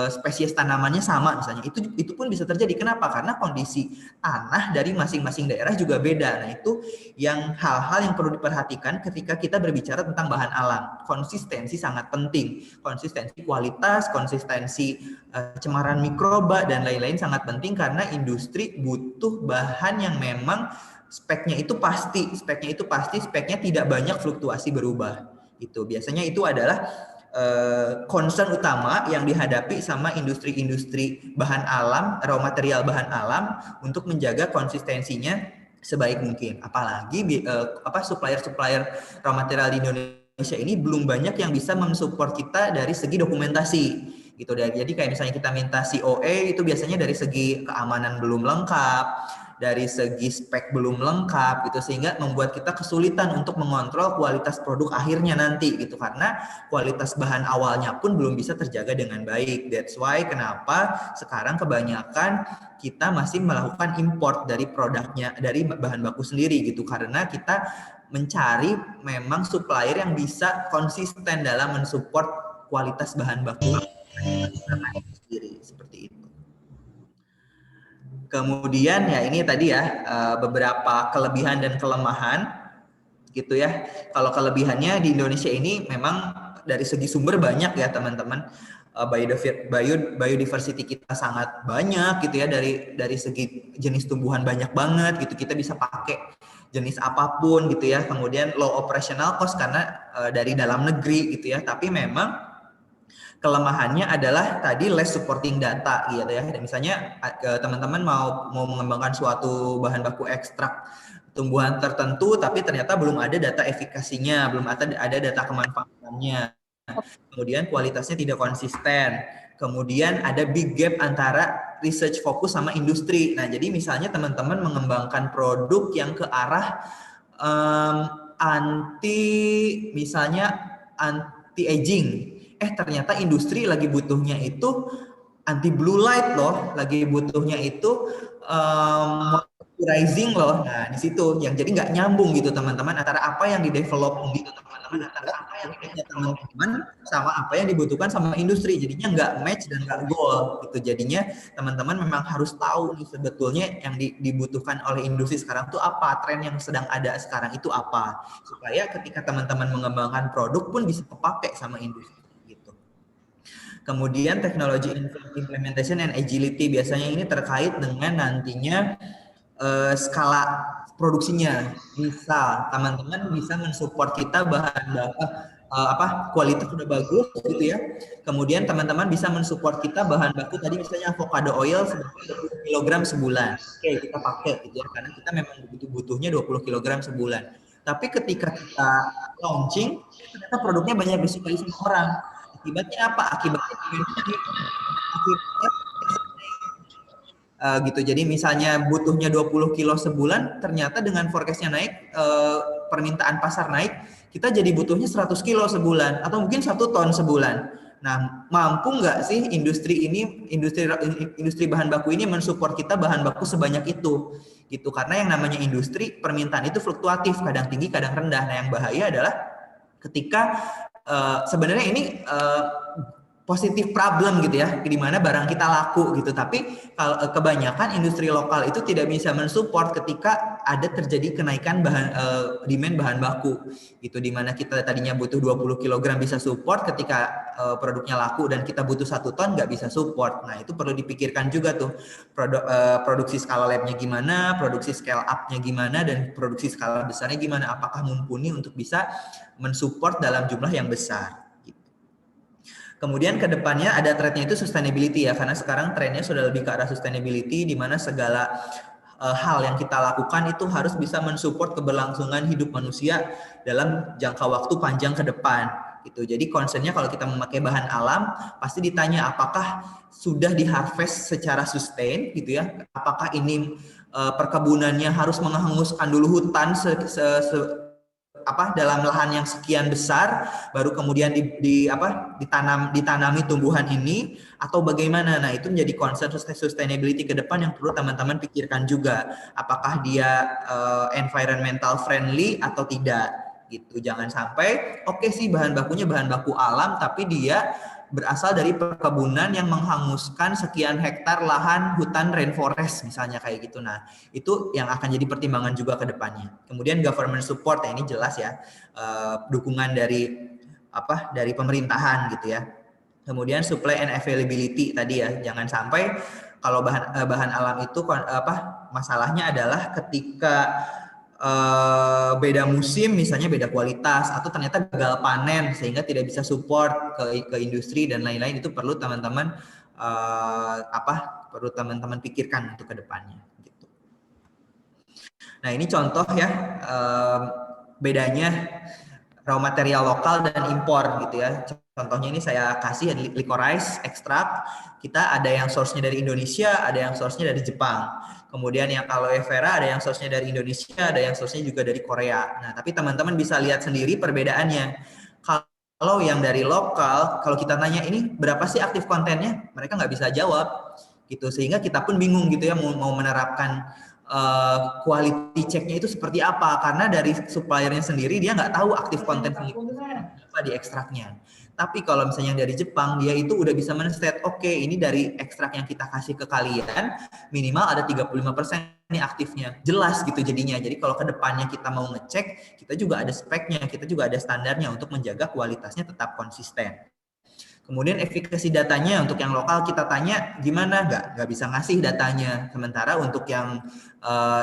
spesies tanamannya sama misalnya. Itu pun bisa terjadi. Kenapa? Karena kondisi tanah dari masing-masing daerah juga beda. Nah, itu yang hal-hal yang perlu diperhatikan ketika kita berbicara tentang bahan alam. Konsistensi sangat penting. Konsistensi kualitas, konsistensi cemaran mikroba dan lain-lain sangat penting, karena industri butuh bahan yang memang speknya tidak banyak fluktuasi berubah. Itu biasanya itu adalah concern utama yang dihadapi sama industri-industri bahan alam, raw material bahan alam, untuk menjaga konsistensinya sebaik mungkin. Apalagi supplier-supplier raw material di Indonesia ini belum banyak yang bisa mensupport kita dari segi dokumentasi gitu. Jadi kayak misalnya kita minta COA itu biasanya dari segi keamanan belum lengkap, dari segi spek belum lengkap gitu, sehingga membuat kita kesulitan untuk mengontrol kualitas produk akhirnya nanti gitu, karena kualitas bahan awalnya pun belum bisa terjaga dengan baik. That's why kenapa sekarang kebanyakan kita masih melakukan import dari produknya, dari bahan baku sendiri gitu, karena kita mencari memang supplier yang bisa konsisten dalam mensupport kualitas bahan baku sendiri, seperti itu. Kemudian ya ini tadi ya beberapa kelebihan dan kelemahan gitu ya. Kalau kelebihannya di Indonesia ini memang dari segi sumber banyak ya teman-teman. Biodiversity kita sangat banyak gitu ya, dari segi jenis tumbuhan banyak banget gitu, kita bisa pakai jenis apapun gitu ya. Kemudian low operational cost karena dari dalam negeri gitu ya. Tapi memang kelemahannya adalah tadi less supporting data gitu ya. Misalnya teman-teman mau mengembangkan suatu bahan baku ekstrak tumbuhan tertentu, tapi ternyata belum ada data efikasinya, belum ada data kemanfaatannya. Kemudian kualitasnya tidak konsisten. Kemudian ada big gap antara research fokus sama industri. Nah, jadi misalnya teman-teman mengembangkan produk yang ke arah anti aging. Ternyata industri lagi butuhnya itu anti blue light loh, lagi butuhnya itu rising loh. Nah, di situ yang jadi nggak nyambung gitu teman-teman antara apa yang di-develop gitu teman-teman, antara apa yang teman-teman sama apa yang dibutuhkan sama industri. Jadinya nggak match dan nggak goal gitu. Jadinya teman-teman memang harus tahu nih sebetulnya yang dibutuhkan oleh industri sekarang tuh apa, tren yang sedang ada sekarang itu apa, supaya ketika teman-teman mengembangkan produk pun bisa kepake sama industri. Kemudian teknologi implementation and agility, biasanya ini terkait dengan nantinya skala produksinya. Misal teman-teman bisa mensupport kita bahan kualitas sudah bagus gitu ya. Kemudian teman-teman bisa mensupport kita bahan baku tadi misalnya avocado oil 20 kg sebulan. Oke, kita pakai gitu ya karena kita memang butuhnya 20 kg sebulan. Tapi ketika kita launching, ternyata produknya banyak disukai sama orang. Akibatnya apa? Akibatnya gitu. Jadi misalnya butuhnya 20 kilo sebulan, ternyata dengan forecast-nya naik, permintaan pasar naik, kita jadi butuhnya 100 kilo sebulan atau mungkin 1 ton sebulan. Nah, mampu nggak sih industri bahan baku ini mensupport kita bahan baku sebanyak itu? Gitu. Karena yang namanya industri, permintaan itu fluktuatif, kadang tinggi, kadang rendah. Nah, yang bahaya adalah ketika sebenarnya ini positif problem gitu ya, di mana barang kita laku gitu. Tapi kalau kebanyakan industri lokal itu tidak bisa mensupport ketika ada terjadi kenaikan demand bahan baku gitu, di mana kita tadinya butuh 20 kg bisa support, ketika produknya laku dan kita butuh 1 ton nggak bisa support. Nah, itu perlu dipikirkan juga tuh produksi skala labnya gimana, produksi scale up-nya gimana, dan produksi skala besarnya gimana, apakah mumpuni untuk bisa mensupport dalam jumlah yang besar. Kemudian ke depannya ada trendnya itu sustainability ya, karena sekarang trennya sudah lebih ke arah sustainability, di mana segala hal yang kita lakukan itu harus bisa mensupport keberlangsungan hidup manusia dalam jangka waktu panjang ke depan gitu. Jadi concernnya kalau kita memakai bahan alam pasti ditanya apakah sudah diharvest secara sustain gitu ya, apakah ini perkebunannya harus menghanguskan dulu hutan dalam lahan yang sekian besar baru kemudian ditanami tumbuhan ini, atau bagaimana. Nah, itu menjadi concern sustainability ke depan yang perlu teman-teman pikirkan juga, apakah dia environmental friendly atau tidak gitu. Jangan sampai oke sih bahan bakunya bahan baku alam tapi dia berasal dari perkebunan yang menghanguskan sekian hektar lahan hutan rainforest misalnya kayak gitu. Nah, itu yang akan jadi pertimbangan juga ke depannya. Kemudian government support ya, ini jelas ya, dukungan dari pemerintahan gitu ya. Kemudian supply and availability tadi ya, jangan sampai kalau bahan alam itu masalahnya adalah ketika beda musim misalnya beda kualitas atau ternyata gagal panen sehingga tidak bisa support ke industri dan lain-lain. Itu perlu teman-teman pikirkan untuk kedepannya gitu. Nah, ini contoh ya bedanya raw material lokal dan impor gitu ya. Contohnya ini saya kasih licorice extract, kita ada yang source-nya dari Indonesia, ada yang source-nya dari Jepang. Kemudian yang aloe vera ada yang source-nya dari Indonesia, ada yang source-nya juga dari Korea. Nah, tapi teman-teman bisa lihat sendiri perbedaannya. Kalau yang dari lokal, kalau kita tanya ini berapa sih aktif kontennya, mereka nggak bisa jawab gitu. Sehingga kita pun bingung gitu ya mau menerapkan quality check-nya itu seperti apa, karena dari suppliernya sendiri dia nggak tahu aktif konten apa di ekstraknya. Tapi kalau misalnya dari Jepang, dia itu udah bisa men-state, oke, ini dari ekstrak yang kita kasih ke kalian minimal ada 35% nih aktifnya, jelas gitu jadinya. Jadi kalau ke depannya kita mau ngecek, kita juga ada speknya, kita juga ada standarnya untuk menjaga kualitasnya tetap konsisten. Kemudian efikasi datanya untuk yang lokal kita tanya gimana, nggak bisa ngasih datanya. Sementara untuk yang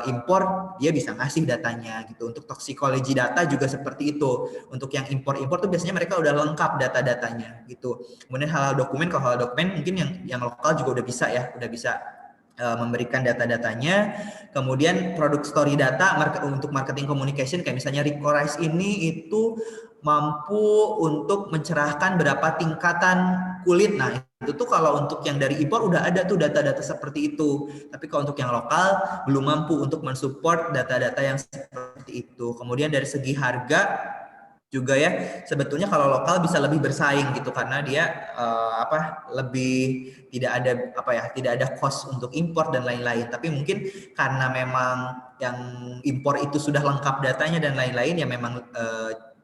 impor dia bisa ngasih datanya gitu. Untuk toksikologi data juga seperti itu. Untuk yang impor tuh biasanya mereka udah lengkap data-datanya gitu. Kemudian halal dokumen, kalau halal dokumen mungkin yang lokal juga udah bisa ya, udah bisa memberikan data-datanya. Kemudian produk story data untuk marketing communication kayak misalnya Rico Rice ini itu mampu untuk mencerahkan berapa tingkatan kulit. Nah, itu tuh kalau untuk yang dari impor udah ada tuh data-data seperti itu. Tapi kalau untuk yang lokal belum mampu untuk mensupport data-data yang seperti itu. Kemudian dari segi harga juga ya, sebetulnya kalau lokal bisa lebih bersaing gitu karena dia lebih tidak ada cost untuk impor dan lain-lain. Tapi mungkin karena memang yang impor itu sudah lengkap datanya dan lain-lain ya memang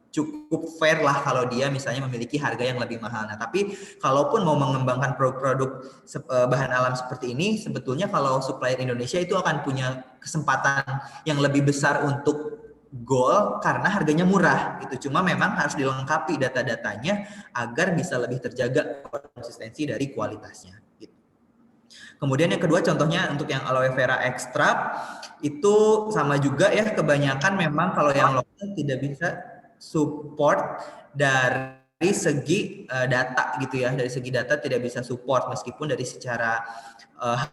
cukup fair lah kalau dia misalnya memiliki harga yang lebih mahal. Nah, tapi kalaupun mau mengembangkan produk-produk bahan alam seperti ini, sebetulnya kalau supplier Indonesia itu akan punya kesempatan yang lebih besar untuk goal karena harganya murah gitu. Cuma memang harus dilengkapi data-datanya agar bisa lebih terjaga konsistensi dari kualitasnya gitu. Kemudian yang kedua contohnya untuk yang aloe vera extract itu sama juga ya, kebanyakan memang kalau yang lokal tidak bisa support dari segi data gitu ya. Dari segi data tidak bisa support meskipun dari secara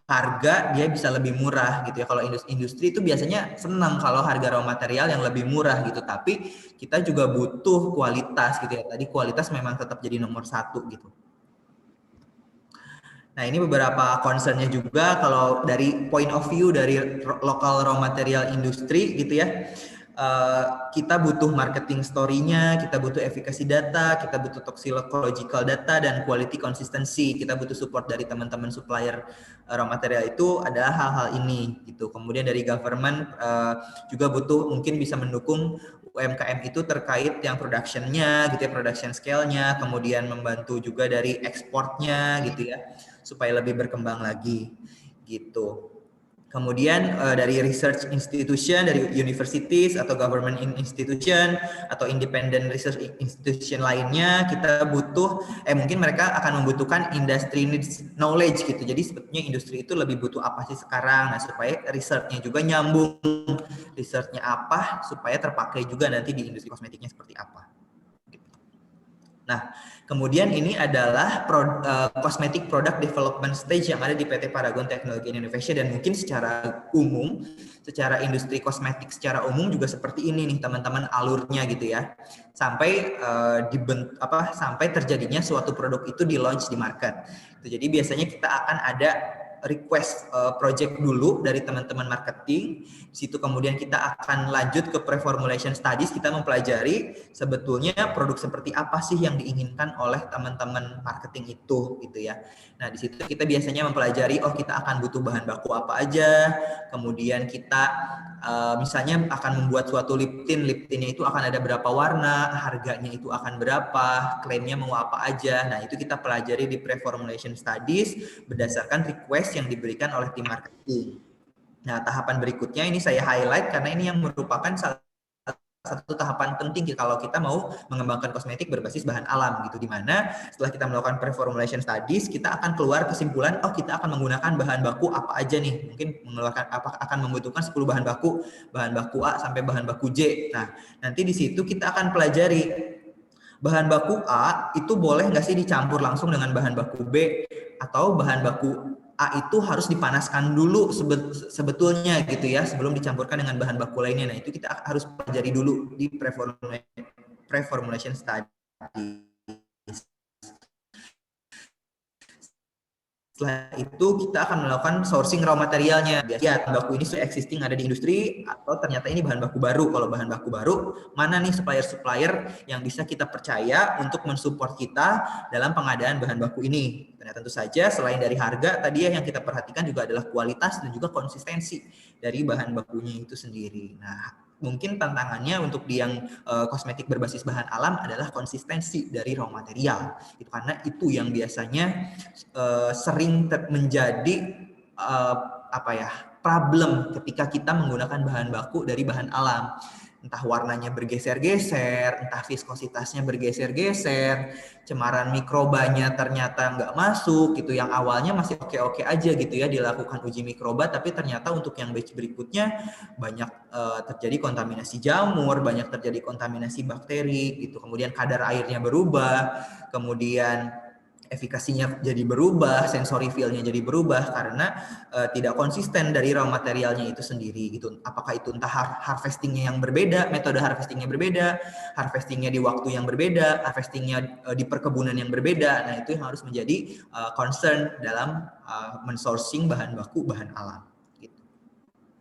harga dia bisa lebih murah gitu ya. Kalau industri itu biasanya senang kalau harga raw material yang lebih murah gitu, tapi kita juga butuh kualitas gitu ya. Tadi kualitas memang tetap jadi nomor satu gitu. Nah, ini beberapa concernnya juga kalau dari point of view dari local raw material industri gitu ya. Kita butuh marketing story-nya, kita butuh efikasi data, kita butuh toxicological data dan quality consistency. Kita butuh support dari teman-teman supplier raw material itu adalah hal-hal ini gitu. Kemudian dari government juga butuh mungkin bisa mendukung UMKM itu terkait yang production-nya gitu ya, production scale-nya, kemudian membantu juga dari ekspornya gitu ya, supaya lebih berkembang lagi gitu. Kemudian dari research institution, dari universities atau government institution atau independent research institution lainnya, kita butuh mungkin mereka akan membutuhkan industry needs knowledge gitu. Jadi sebetulnya industri itu lebih butuh apa sih sekarang, nah supaya researchnya juga nyambung, researchnya apa supaya terpakai juga nanti di industri kosmetiknya seperti apa. Nah, kemudian ini adalah cosmetic product development stage yang ada di PT Paragon Technology and Innovation, dan mungkin secara umum, secara industri kosmetik secara umum juga seperti ini nih teman-teman alurnya gitu ya. Sampai sampai terjadinya suatu produk itu di launch di market. Jadi biasanya kita akan ada request project dulu dari teman-teman marketing. Di situ kemudian kita akan lanjut ke pre-formulation studies, kita mempelajari sebetulnya produk seperti apa sih yang diinginkan oleh teman-teman marketing itu gitu ya. Nah, di situ kita biasanya mempelajari kita akan butuh bahan baku apa aja. Kemudian kita misalnya akan membuat suatu lip tintnya itu akan ada berapa warna, harganya itu akan berapa, klaimnya mau apa aja. Nah, itu kita pelajari di pre-formulation studies berdasarkan request yang diberikan oleh tim marketing. Nah, tahapan berikutnya ini saya highlight karena ini yang merupakan salah satu tahapan penting kalau kita mau mengembangkan kosmetik berbasis bahan alam gitu, di mana setelah kita melakukan pre-formulation studies kita akan keluar kesimpulan kita akan menggunakan bahan baku apa aja nih, mungkin akan membutuhkan 10 bahan baku A sampai bahan baku J. Nah, nanti di situ kita akan pelajari bahan baku A itu boleh nggak sih dicampur langsung dengan bahan baku B, atau bahan baku A itu harus dipanaskan dulu sebetulnya gitu ya sebelum dicampurkan dengan bahan baku lainnya. Nah, itu kita harus pelajari dulu di pre-formulation study. Setelah itu kita akan melakukan sourcing raw materialnya. Biasanya bahan baku ini sudah existing ada di industri atau ternyata ini bahan baku baru. Kalau bahan baku baru, mana nih supplier-supplier yang bisa kita percaya untuk mensupport kita dalam pengadaan bahan baku ini. Nah, tentu saja selain dari harga tadi ya, yang kita perhatikan juga adalah kualitas dan juga konsistensi dari bahan bakunya itu sendiri. Nah, mungkin tantangannya untuk di yang kosmetik berbasis bahan alam adalah konsistensi dari raw material. Itu karena itu yang biasanya sering menjadi problem ketika kita menggunakan bahan baku dari bahan alam. entah warnanya bergeser-geser, entah viskositasnya bergeser-geser, cemaran mikrobanya ternyata nggak masuk gitu, yang awalnya masih oke-oke aja gitu ya dilakukan uji mikroba, tapi ternyata untuk yang batch berikutnya banyak terjadi kontaminasi jamur, banyak terjadi kontaminasi bakteri gitu, kemudian kadar airnya berubah, kemudian efikasinya jadi berubah, sensory feel-nya jadi berubah karena tidak konsisten dari raw materialnya itu sendiri gitu. Apakah itu entah harvestingnya yang berbeda, metode harvestingnya berbeda, harvestingnya di waktu yang berbeda, harvestingnya di perkebunan yang berbeda. Nah, itu yang harus menjadi concern dalam mensourcing bahan baku, bahan alam. Gitu.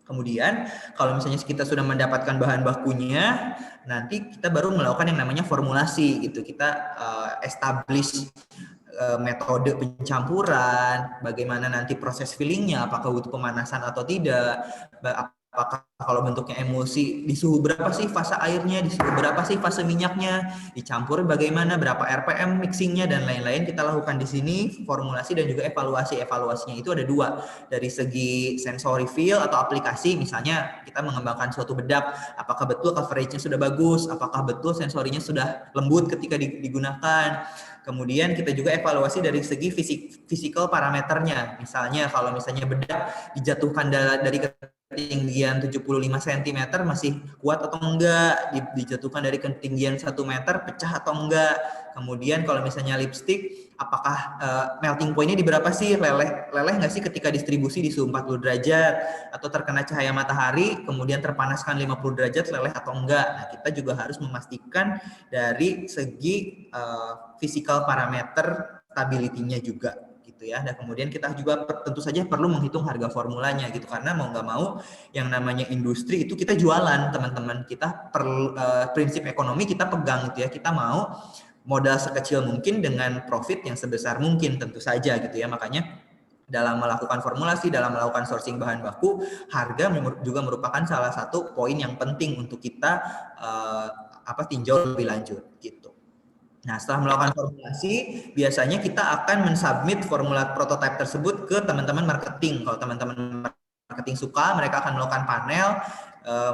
Kemudian kalau misalnya kita sudah mendapatkan bahan bakunya, nanti kita baru melakukan yang namanya formulasi gitu. Kita establish metode pencampuran, bagaimana nanti proses fillingnya, apakah butuh pemanasan atau tidak, apakah kalau bentuknya emulsi di suhu berapa sih fase airnya, di suhu berapa sih fase minyaknya, dicampur bagaimana, berapa RPM mixingnya dan lain-lain kita lakukan di sini, formulasi dan juga evaluasi. Evaluasinya itu ada dua, dari segi sensory feel atau aplikasi, misalnya kita mengembangkan suatu bedak, apakah betul coveragenya sudah bagus, apakah betul sensorinya sudah lembut ketika digunakan. Kemudian kita juga evaluasi dari segi physical parameternya. Misalnya kalau misalnya bedak dijatuhkan dari ketinggian 75 cm masih kuat atau enggak, dijatuhkan dari ketinggian 1 meter pecah atau enggak. Kemudian kalau misalnya lipstick, apakah melting point-nya di berapa sih, leleh nggak sih ketika distribusi di suhu 40 derajat, atau terkena cahaya matahari kemudian terpanaskan 50 derajat, leleh atau enggak. Nah, kita juga harus memastikan dari segi physical parameter stability-nya juga gitu ya. Dan kemudian kita juga tentu saja perlu menghitung harga formulanya gitu, karena mau nggak mau yang namanya industri itu kita jualan teman-teman, kita prinsip ekonomi kita pegang gitu ya, kita mau modal sekecil mungkin dengan profit yang sebesar mungkin tentu saja gitu ya. Makanya dalam melakukan formulasi, dalam melakukan sourcing bahan baku, harga juga merupakan salah satu poin yang penting untuk kita tinjau lebih lanjut gitu. Nah, setelah melakukan formulasi, biasanya kita akan mensubmit formula prototipe tersebut ke teman-teman marketing. Kalau teman-teman marketing suka, mereka akan melakukan panel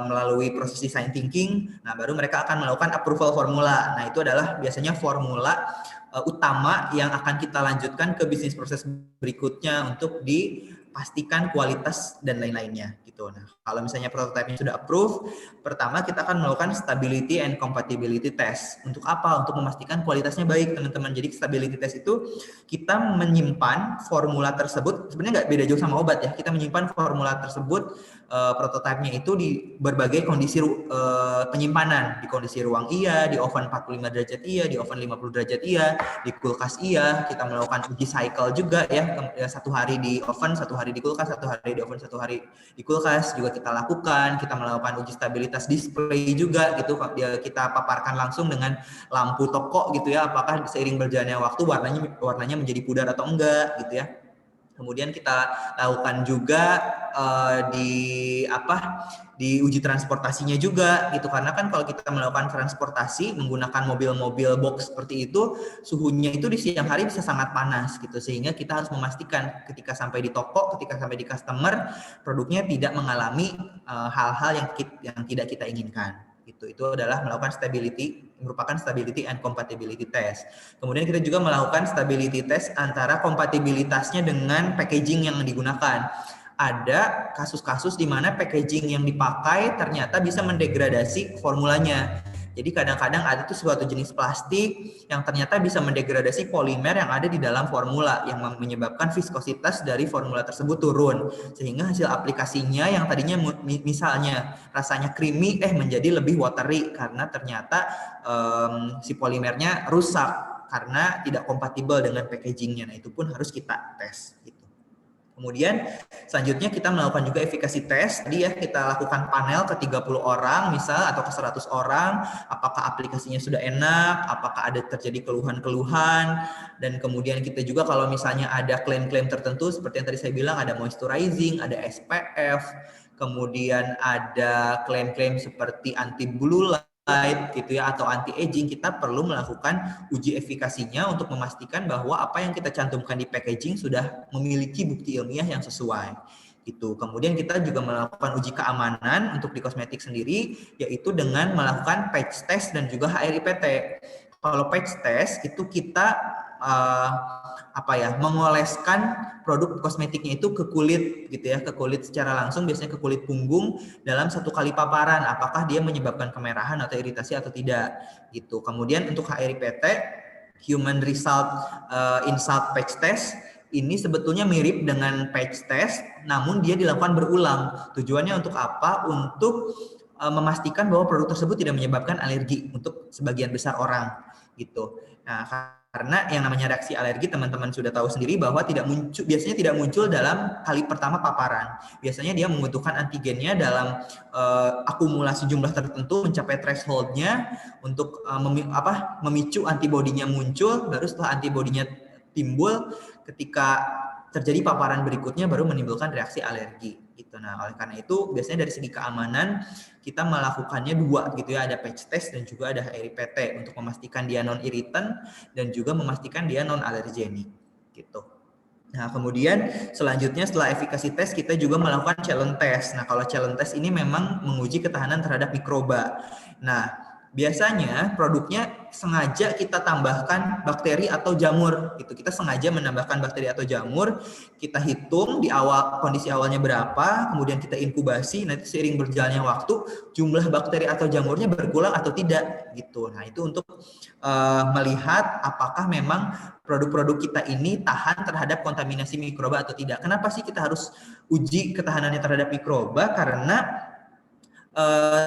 melalui proses design thinking. Nah, baru mereka akan melakukan approval formula. Nah, itu adalah biasanya formula utama yang akan kita lanjutkan ke bisnis proses berikutnya untuk dipastikan kualitas dan lain-lainnya gitu. Nah, kalau misalnya prototipe-nya sudah approve, pertama kita akan melakukan stability and compatibility test. Untuk apa? Untuk memastikan kualitasnya baik, teman-teman. Jadi stability test itu kita menyimpan formula tersebut, sebenarnya nggak beda jauh sama obat ya. Kita menyimpan formula tersebut, prototipenya itu di berbagai kondisi penyimpanan, di kondisi ruang iya, di oven 45 derajat iya, di oven 50 derajat iya, di kulkas iya. Kita melakukan uji cycle juga ya, 1 hari di oven, 1 hari di kulkas, 1 hari di oven, 1 hari di kulkas juga kita lakukan. Kita melakukan uji stabilitas display juga gitu, kita paparkan langsung dengan lampu toko gitu ya, apakah seiring berjalannya waktu warnanya menjadi pudar atau enggak gitu ya. Kemudian kita lakukan juga di uji transportasinya juga gitu, karena kan kalau kita melakukan transportasi menggunakan mobil-mobil box seperti itu, suhunya itu di siang hari bisa sangat panas gitu, sehingga kita harus memastikan ketika sampai di toko, ketika sampai di customer, produknya tidak mengalami hal-hal yang tidak kita inginkan. Itu adalah melakukan merupakan stability and compatibility test. Kemudian kita juga melakukan stability test antara kompatibilitasnya dengan packaging yang digunakan. Ada kasus-kasus di mana packaging yang dipakai ternyata bisa mendegradasi formulanya. Jadi kadang-kadang ada tuh suatu jenis plastik yang ternyata bisa mendegradasi polimer yang ada di dalam formula, yang menyebabkan viskositas dari formula tersebut turun, sehingga hasil aplikasinya yang tadinya misalnya rasanya creamy menjadi lebih watery karena ternyata si polimernya rusak karena tidak kompatibel dengan packagingnya. Nah, itu pun harus kita tes gitu. Kemudian selanjutnya kita melakukan juga efikasi tes. Tadi ya kita lakukan panel ke 30 orang misal atau ke 100 orang, apakah aplikasinya sudah enak, apakah ada terjadi keluhan-keluhan, dan kemudian kita juga kalau misalnya ada klaim-klaim tertentu seperti yang tadi saya bilang, ada moisturizing, ada SPF, kemudian ada klaim-klaim seperti anti blue light gitu ya, atau anti aging, kita perlu melakukan uji efikasinya untuk memastikan bahwa apa yang kita cantumkan di packaging sudah memiliki bukti ilmiah yang sesuai Gitu. Kemudian kita juga melakukan uji keamanan untuk di kosmetik sendiri, yaitu dengan melakukan patch test dan juga HRIPT. Kalau patch test itu kita mengoleskan produk kosmetiknya itu ke kulit gitu ya, ke kulit secara langsung, biasanya ke kulit punggung dalam 1 kali paparan, apakah dia menyebabkan kemerahan atau iritasi atau tidak gitu. Kemudian untuk HRIPT, Human Result Insult Patch Test, ini sebetulnya mirip dengan patch test, namun dia dilakukan berulang. Tujuannya untuk apa? Untuk memastikan bahwa produk tersebut tidak menyebabkan alergi untuk sebagian besar orang gitu. Nah, karena yang namanya reaksi alergi teman-teman sudah tahu sendiri bahwa biasanya tidak muncul dalam kali pertama paparan. Biasanya dia membutuhkan antigennya dalam akumulasi jumlah tertentu mencapai thresholdnya untuk memicu antibodinya muncul, baru setelah antibodinya timbul ketika terjadi paparan berikutnya baru menimbulkan reaksi alergi gitu. Nah, oleh karena itu biasanya dari segi keamanan kita melakukannya 2 gitu ya, ada patch test dan juga ada HRIPT untuk memastikan dia non iritan dan juga memastikan dia non alergenik gitu. Nah, kemudian selanjutnya setelah efikasi tes kita juga melakukan challenge test. Nah, kalau challenge test ini memang menguji ketahanan terhadap mikroba. Nah, biasanya produknya sengaja kita tambahkan bakteri atau jamur gitu. Kita sengaja menambahkan bakteri atau jamur, kita hitung di awal kondisi awalnya berapa, kemudian kita inkubasi, nanti seiring berjalannya waktu jumlah bakteri atau jamurnya berkurang atau tidak gitu. Nah, itu untuk melihat apakah memang produk-produk kita ini tahan terhadap kontaminasi mikroba atau tidak. Kenapa sih kita harus uji ketahanannya terhadap mikroba? Karena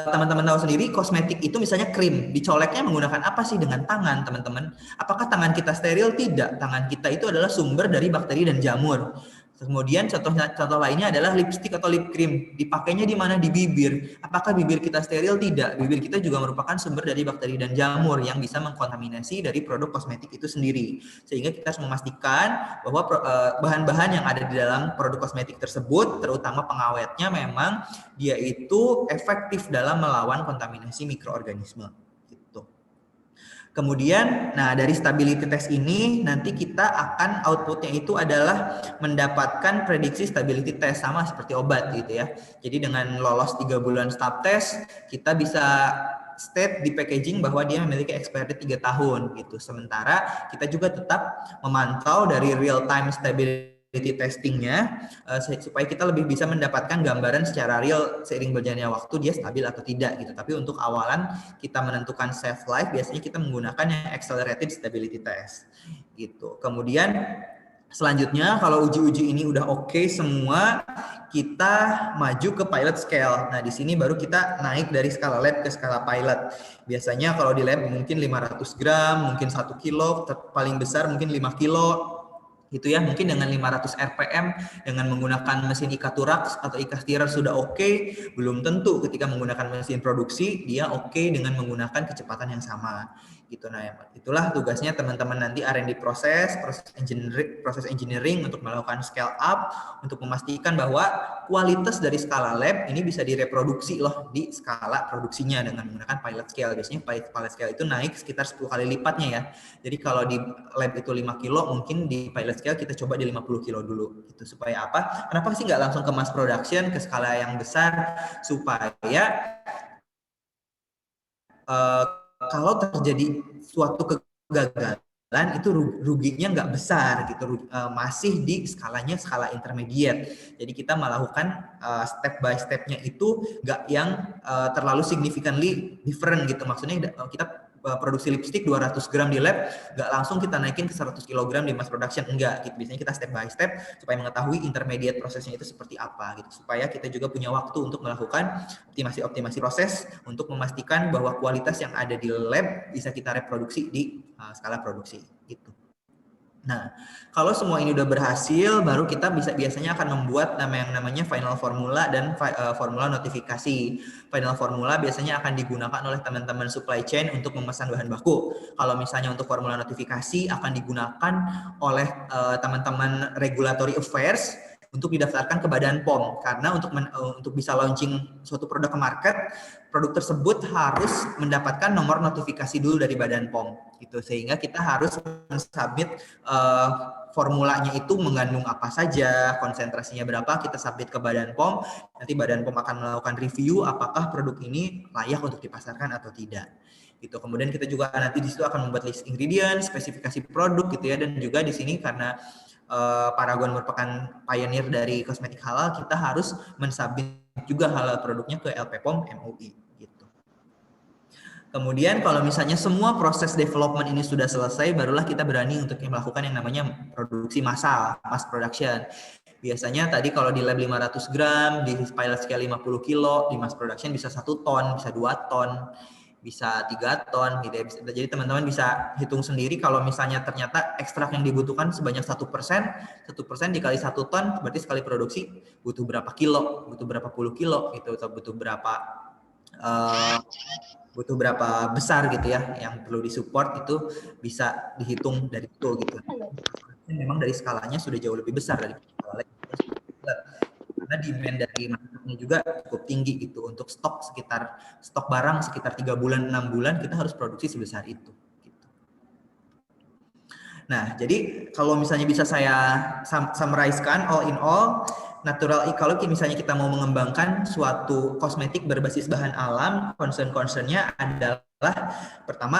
teman-teman tahu sendiri, kosmetik itu misalnya krim, dicoleknya menggunakan apa sih? Dengan tangan, teman-teman. Apakah tangan kita steril? Tidak. Tangan kita itu adalah sumber dari bakteri dan jamur. Kemudian contoh lainnya adalah lipstik atau lip cream. Dipakainya di mana? Di bibir. Apakah bibir kita steril? Tidak. Bibir kita juga merupakan sumber dari bakteri dan jamur yang bisa mengkontaminasi dari produk kosmetik itu sendiri. Sehingga kita harus memastikan bahwa bahan-bahan yang ada di dalam produk kosmetik tersebut, terutama pengawetnya, memang dia itu efektif dalam melawan kontaminasi mikroorganisme. Kemudian, nah dari stability test ini nanti kita akan outputnya itu adalah mendapatkan prediksi stability test sama seperti obat gitu ya. Jadi dengan lolos 3 bulan stab test, kita bisa state di packaging bahwa dia memiliki expiry 3 tahun gitu. Sementara kita juga tetap memantau dari real time stability testingnya supaya kita lebih bisa mendapatkan gambaran secara real seiring berjalannya waktu dia stabil atau tidak gitu. Tapi untuk awalan kita menentukan safe life biasanya kita menggunakan yang accelerated stability test gitu. Kemudian selanjutnya kalau uji-uji ini udah oke semua, kita maju ke pilot scale. Nah, di sini baru kita naik dari skala lab ke skala pilot. Biasanya kalau di lab mungkin 500 gram, mungkin 1 kilo, paling besar mungkin 5 kilo. Gitu ya, mungkin dengan 500 RPM dengan menggunakan mesin Ikaturaks atau Ikastirer sudah oke, belum tentu ketika menggunakan mesin produksi dia oke dengan menggunakan kecepatan yang sama gitu. Nah, itulah tugasnya teman-teman nanti R&D proses engineering untuk melakukan scale up untuk memastikan bahwa kualitas dari skala lab ini bisa direproduksi loh di skala produksinya dengan menggunakan pilot scale. Biasanya pilot scale itu naik sekitar 10 kali lipatnya ya. Jadi kalau di lab itu 5 kilo, mungkin di pilot scale kita coba di 50 kilo dulu gitu. Supaya apa? Kenapa sih nggak langsung ke mass production, ke skala yang besar, supaya kalau terjadi suatu kegagalan itu ruginya nggak besar gitu, masih di skalanya skala intermediate. Jadi kita melakukan step by stepnya itu nggak yang terlalu significantly different gitu. Maksudnya kita produksi lipstick 200 gram di lab, nggak langsung kita naikin ke 100 kg di mass production, enggak gitu. Biasanya kita step by step supaya mengetahui intermediate prosesnya itu seperti apa gitu, supaya kita juga punya waktu untuk melakukan optimasi proses untuk memastikan bahwa kualitas yang ada di lab bisa kita reproduksi di skala produksi gitu. Nah, kalau semua ini udah berhasil, baru kita biasanya akan membuat yang namanya final formula dan formula notifikasi. Final formula biasanya akan digunakan oleh teman-teman supply chain untuk memesan bahan baku. Kalau misalnya untuk formula notifikasi akan digunakan oleh teman-teman regulatory affairs untuk didaftarkan ke Badan POM, karena untuk bisa launching suatu produk ke market, produk tersebut harus mendapatkan nomor notifikasi dulu dari Badan POM gitu, sehingga kita harus mensubmit formulanya itu mengandung apa saja, konsentrasinya berapa, kita submit ke Badan POM, nanti Badan POM akan melakukan review apakah produk ini layak untuk dipasarkan atau tidak. Gitu. Kemudian kita juga nanti di situ akan membuat list ingredient, spesifikasi produk gitu ya, dan juga di sini karena Paragon merupakan pioneer dari kosmetik halal, kita harus mensubmit juga halal produknya ke LPPOM MUI gitu. Kemudian kalau misalnya semua proses development ini sudah selesai, barulah kita berani untuk melakukan yang namanya produksi massal, mass production. Biasanya tadi kalau di lab 500 gram, di pilot scale 50 kilo, di mass production bisa 1 ton, bisa 2 ton, bisa 3 ton gitu ya. Jadi teman-teman bisa hitung sendiri kalau misalnya ternyata ekstrak yang dibutuhkan sebanyak 1%, 1% dikali 1 ton, berarti sekali produksi butuh berapa kilo, butuh berapa puluh kilo gitu, atau butuh berapa besar gitu ya yang perlu disupport, itu bisa dihitung dari itu gitu. Memang dari skalanya sudah jauh lebih besar dari skala lain. Karena demand dari marketnya juga cukup tinggi gitu. Untuk stok barang sekitar 3 bulan 6 bulan kita harus produksi sebesar itu gitu. Nah, jadi kalau misalnya bisa saya summarize-kan all in all, natural ecology misalnya kita mau mengembangkan suatu kosmetik berbasis bahan alam, concern-concernnya adalah pertama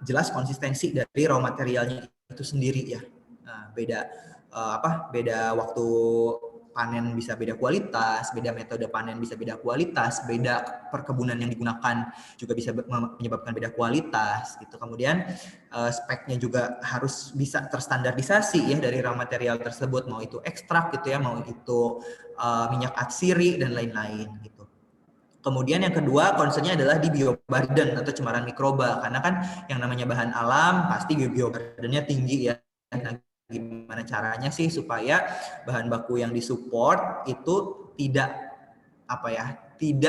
jelas konsistensi dari raw materialnya itu sendiri ya. Nah, beda waktu panen bisa beda kualitas, beda metode panen bisa beda kualitas, beda perkebunan yang digunakan juga bisa menyebabkan beda kualitas gitu. Kemudian speknya juga harus bisa terstandarisasi ya dari raw material tersebut, mau itu ekstrak gitu ya, mau itu minyak atsiri dan lain-lain gitu. Kemudian yang kedua concernnya adalah di bioburden atau cemaran mikroba, karena kan yang namanya bahan alam pasti bioburdennya tinggi ya. Nah, gimana caranya sih supaya bahan baku yang disupport itu tidak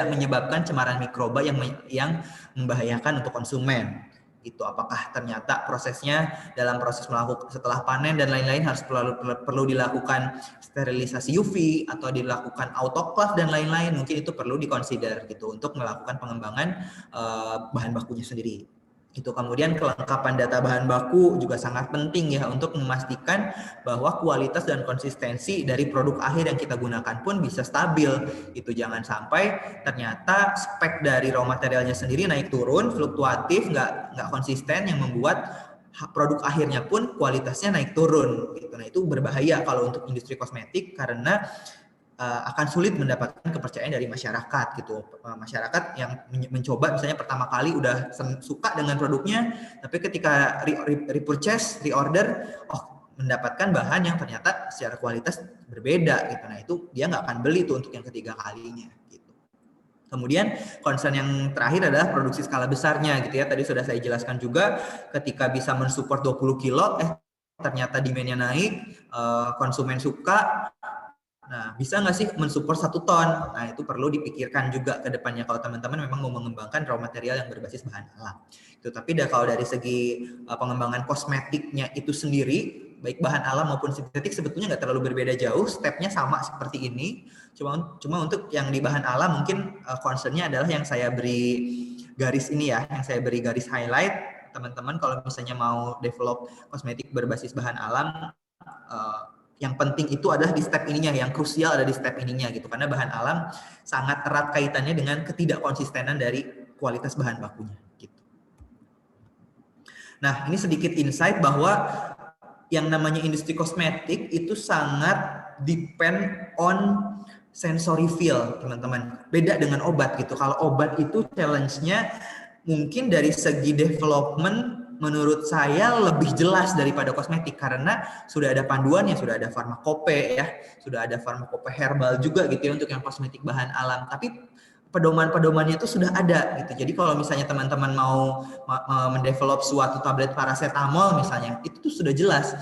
menyebabkan cemaran mikroba yang membahayakan untuk konsumen. Itu apakah ternyata prosesnya dalam proses setelah panen dan lain-lain harus perlu dilakukan sterilisasi UV atau dilakukan autoclave dan lain-lain, mungkin itu perlu dikonsider gitu untuk melakukan pengembangan bahan bakunya sendiri. Itu kemudian kelengkapan data bahan baku juga sangat penting ya untuk memastikan bahwa kualitas dan konsistensi dari produk akhir yang kita gunakan pun bisa stabil. Itu jangan sampai ternyata spek dari raw materialnya sendiri naik turun, fluktuatif, nggak konsisten, yang membuat produk akhirnya pun kualitasnya naik turun. Gitu. Nah itu berbahaya kalau untuk industri kosmetik karena akan sulit mendapatkan kepercayaan dari masyarakat gitu. Masyarakat yang mencoba misalnya pertama kali udah suka dengan produknya, tapi ketika repurchase, reorder, mendapatkan bahan yang ternyata secara kualitas berbeda gitu. Nah itu dia nggak akan beli tuh untuk yang ketiga kalinya gitu. Kemudian concern yang terakhir adalah produksi skala besarnya gitu ya. Tadi sudah saya jelaskan juga, ketika bisa mensupport 20 kilo, ternyata demand-nya naik, konsumen suka. Nah, bisa nggak sih mensupport 1 ton? Nah, itu perlu dipikirkan juga ke depannya kalau teman-teman memang mau mengembangkan raw material yang berbasis bahan alam. Itu, tapi kalau dari segi pengembangan kosmetiknya itu sendiri, baik bahan alam maupun sintetik sebetulnya nggak terlalu berbeda jauh, stepnya sama seperti ini. Cuma untuk yang di bahan alam mungkin concernnya adalah yang saya beri garis ini ya, yang saya beri garis highlight. Teman-teman kalau misalnya mau develop kosmetik berbasis bahan alam, yang penting itu adalah di step ininya, yang krusial ada di step ininya gitu, karena bahan alam sangat erat kaitannya dengan ketidakkonsistenan dari kualitas bahan bakunya gitu. Nah, ini sedikit insight bahwa yang namanya industri kosmetik itu sangat depend on sensory feel, teman-teman. Beda dengan obat gitu. Kalau obat itu challenge-nya mungkin dari segi development menurut saya lebih jelas daripada kosmetik, karena sudah ada panduannya, sudah ada farmakope ya, sudah ada farmakope herbal juga gitu ya untuk yang kosmetik bahan alam, tapi pedoman-pedomannya itu sudah ada gitu. Jadi kalau misalnya teman-teman mau mendevelop suatu tablet paracetamol misalnya, itu tuh sudah jelas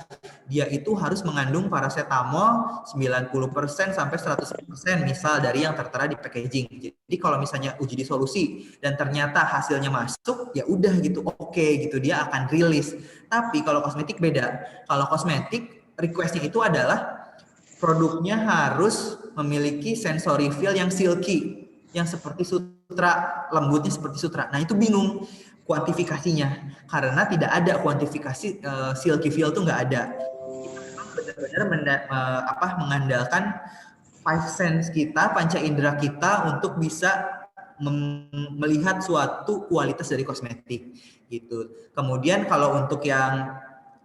dia itu harus mengandung paracetamol 90% sampai 100% misal dari yang tertera di packaging. Jadi kalau misalnya uji disolusi dan ternyata hasilnya masuk, ya udah gitu, oke gitu, dia akan rilis. Tapi kalau kosmetik beda. Kalau kosmetik requestnya itu adalah produknya harus memiliki sensory feel yang silky, yang seperti sutra, lembutnya seperti sutra. Nah itu bingung kuantifikasinya, karena tidak ada kuantifikasi silky feel tuh nggak ada. benar-benar mengandalkan five sense kita, panca indera kita untuk bisa melihat suatu kualitas dari kosmetik gitu. Kemudian kalau untuk yang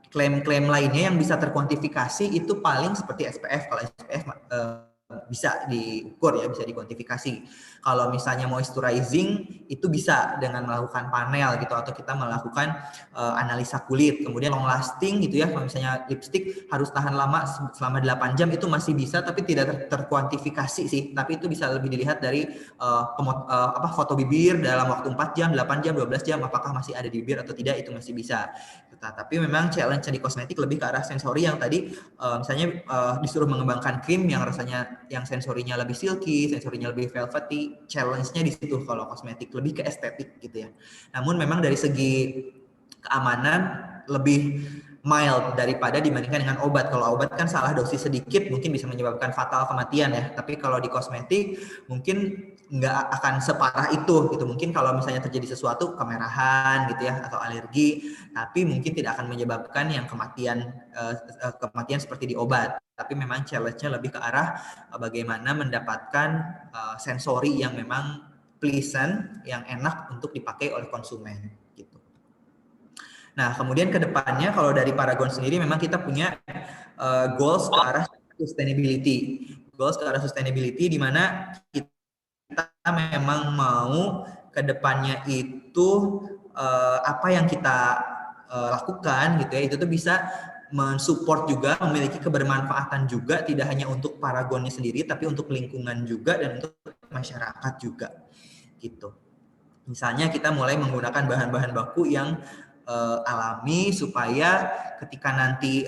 klaim-klaim lainnya yang bisa terkuantifikasi itu paling seperti SPF. Kalau SPF bisa diukur ya, bisa dikuantifikasi. Kalau misalnya moisturizing itu bisa dengan melakukan panel gitu, atau kita melakukan analisa kulit. Kemudian long lasting gitu ya, kalau misalnya lipstick harus tahan lama selama 8 jam itu masih bisa, tapi tidak terkuantifikasi sih. Tapi itu bisa lebih dilihat dari foto bibir dalam waktu 4 jam, 8 jam, 12 jam, apakah masih ada di bibir atau tidak, itu masih bisa. Tapi memang challenge di kosmetik lebih ke arah sensori yang tadi misalnya disuruh mengembangkan krim yang rasanya yang sensorinya lebih silky, sensorinya lebih velvety, challenge-nya di situ kalau kosmetik, lebih ke estetik gitu ya. Namun memang dari segi keamanan lebih mild daripada dibandingkan dengan obat. Kalau obat kan salah dosis sedikit mungkin bisa menyebabkan fatal kematian ya. Tapi kalau di kosmetik mungkin nggak akan separah itu gitu. Mungkin kalau misalnya terjadi sesuatu kemerahan gitu ya atau alergi, tapi mungkin tidak akan menyebabkan yang kematian seperti di obat. Tapi memang challenge-nya lebih ke arah bagaimana mendapatkan sensori yang memang pleasant, yang enak untuk dipakai oleh konsumen gitu. Nah, kemudian ke depannya kalau dari Paragon sendiri memang kita punya goals ke arah sustainability. Goals ke arah sustainability di mana kita memang mau ke depannya itu apa yang kita lakukan gitu ya, itu tuh bisa mensupport juga, memiliki kebermanfaatan juga, tidak hanya untuk Paragonnya sendiri tapi untuk lingkungan juga dan untuk masyarakat juga gitu. Misalnya kita mulai menggunakan bahan-bahan baku yang alami supaya ketika nanti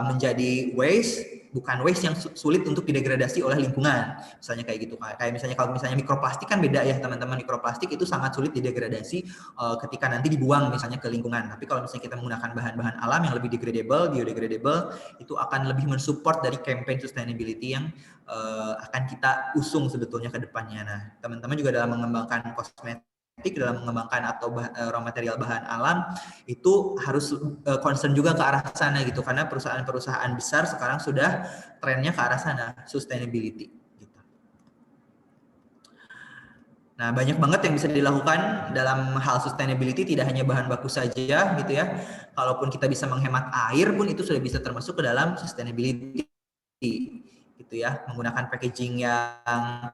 menjadi waste, bukan waste yang sulit untuk didegradasi oleh lingkungan. Misalnya kayak gitu. Kayak misalnya kalau misalnya mikroplastik kan beda ya teman-teman. Mikroplastik itu sangat sulit didegradasi ketika nanti dibuang misalnya ke lingkungan. Tapi kalau misalnya kita menggunakan bahan-bahan alam yang lebih degradable, biodegradable, itu akan lebih mensupport dari campaign sustainability yang akan kita usung sebetulnya ke depannya. Nah, teman-teman juga dalam mengembangkan kosmetik, dalam mengembangkan atau raw material bahan alam itu harus concern juga ke arah sana gitu, karena perusahaan-perusahaan besar sekarang sudah trennya ke arah sana, sustainability gitu. Nah, banyak banget yang bisa dilakukan dalam hal sustainability, tidak hanya bahan baku saja gitu ya. Kalaupun kita bisa menghemat air pun itu sudah bisa termasuk ke dalam sustainability gitu ya, menggunakan packaging yang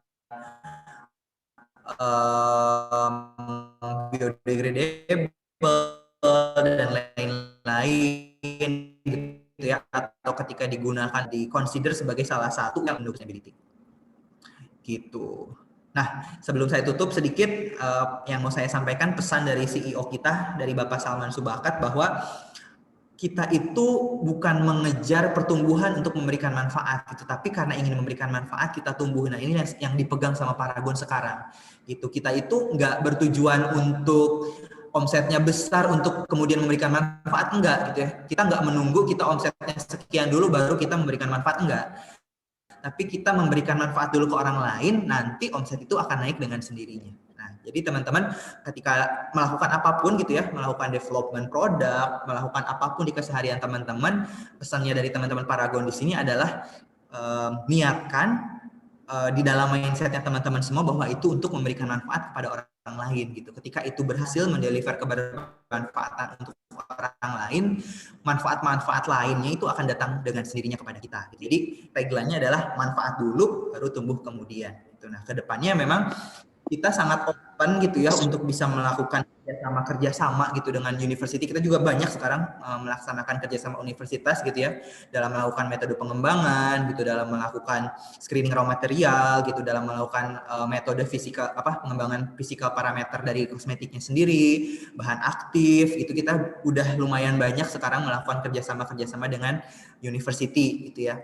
biodegradable dan lain-lain gitu ya, atau ketika digunakan consider sebagai salah satu yang mendukung sustainability gitu. Nah, sebelum saya tutup sedikit yang mau saya sampaikan pesan dari CEO kita, dari Bapak Salman Subakat, bahwa kita itu bukan mengejar pertumbuhan untuk memberikan manfaat gitu, tapi karena ingin memberikan manfaat kita tumbuh. Nah, ini yang dipegang sama Paragon sekarang gitu. Kita itu nggak bertujuan untuk omsetnya besar untuk kemudian memberikan manfaat, enggak gitu ya. Kita nggak menunggu kita omsetnya sekian dulu baru kita memberikan manfaat, enggak. Tapi kita memberikan manfaat dulu ke orang lain, nanti omset itu akan naik dengan sendirinya. Nah, jadi teman-teman ketika melakukan apapun gitu ya, melakukan development produk, melakukan apapun di keseharian teman-teman, pesannya dari teman-teman Paragon di sini adalah niatkan di dalam mindsetnya teman-teman semua bahwa itu untuk memberikan manfaat kepada orang lain gitu. Ketika itu berhasil mendeliver kebermanfaatan untuk orang lain, manfaat-manfaat lainnya itu akan datang dengan sendirinya kepada kita. Jadi tagline-nya adalah manfaat dulu baru tumbuh kemudian. Nah, kedepannya memang kita sangat open gitu ya untuk bisa melakukan kerjasama gitu dengan university. Kita juga banyak sekarang melaksanakan kerjasama universitas gitu ya, dalam melakukan metode pengembangan gitu, dalam melakukan screening raw material gitu, dalam melakukan metode fisikal pengembangan fisikal parameter dari kosmetiknya sendiri, bahan aktif itu kita udah lumayan banyak sekarang melakukan kerjasama dengan university gitu ya.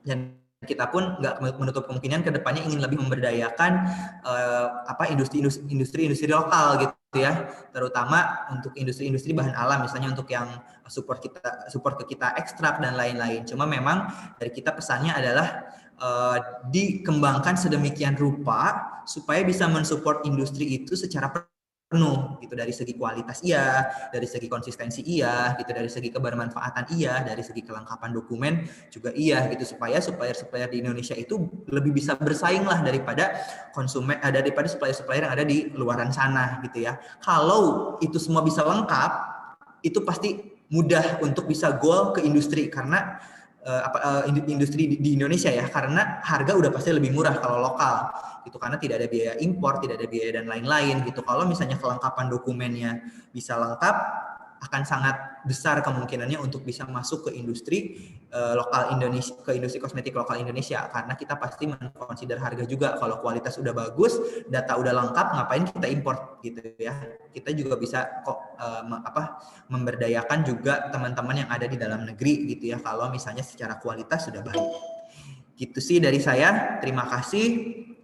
Dan kita pun nggak menutup kemungkinan ke depannya ingin lebih memberdayakan industri lokal gitu ya, terutama untuk industri bahan alam, misalnya untuk yang support ke kita ekstrak dan lain-lain. Cuma memang dari kita pesannya adalah dikembangkan sedemikian rupa supaya bisa mensupport industri itu secara penuh gitu, dari segi kualitas iya, dari segi konsistensi iya gitu, dari segi kebermanfaatan iya, dari segi kelengkapan dokumen juga iya gitu, supaya supplier di Indonesia itu lebih bisa bersaing lah daripada daripada supplier yang ada di luaran sana gitu ya. Kalau itu semua bisa lengkap, itu pasti mudah untuk bisa goal ke industri, karena industri di Indonesia ya, karena harga udah pasti lebih murah kalau lokal gitu, karena tidak ada biaya impor, tidak ada biaya dan lain-lain gitu. Kalau misalnya kelengkapan dokumennya bisa lengkap, akan sangat besar kemungkinannya untuk bisa masuk ke industri lokal Indonesia, ke industri kosmetik lokal Indonesia, karena kita pasti mengconsider harga juga. Kalau kualitas udah bagus, data udah lengkap, ngapain kita import gitu ya. Kita juga bisa kok memberdayakan juga teman-teman yang ada di dalam negeri gitu ya, kalau misalnya secara kualitas sudah baik. Gitu sih dari saya. Terima kasih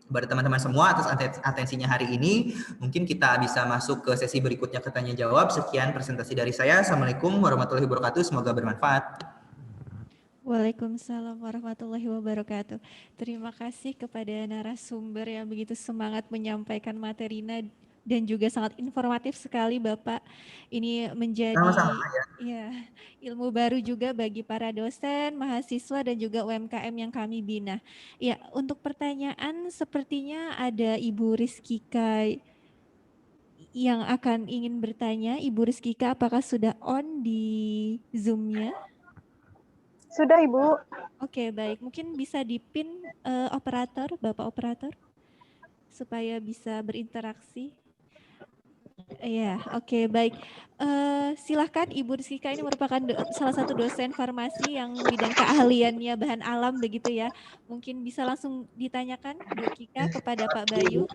kepada teman-teman semua atas atensinya hari ini. Mungkin kita bisa masuk ke sesi berikutnya ke tanya jawab. Sekian presentasi dari saya. Assalamualaikum warahmatullahi wabarakatuh. Semoga bermanfaat. Waalaikumsalam warahmatullahi wabarakatuh. Terima kasih kepada narasumber yang begitu semangat menyampaikan materinya dan juga sangat informatif sekali Bapak. Ini menjadi Sama-sama ya ilmu baru juga bagi para dosen, mahasiswa dan juga UMKM yang kami bina. Ya, untuk pertanyaan sepertinya ada Ibu Rizkika yang akan ingin bertanya. Ibu Rizkika, apakah sudah on di Zoom-nya? Sudah, Ibu. Oke, baik. Mungkin bisa dipin operator, Bapak operator, supaya bisa berinteraksi. Iya, oke, baik. Silahkan Ibu Rizkika, ini merupakan salah satu dosen farmasi yang bidang keahliannya bahan alam begitu ya. Mungkin bisa langsung ditanyakan Bu Kika kepada Pak Bayu.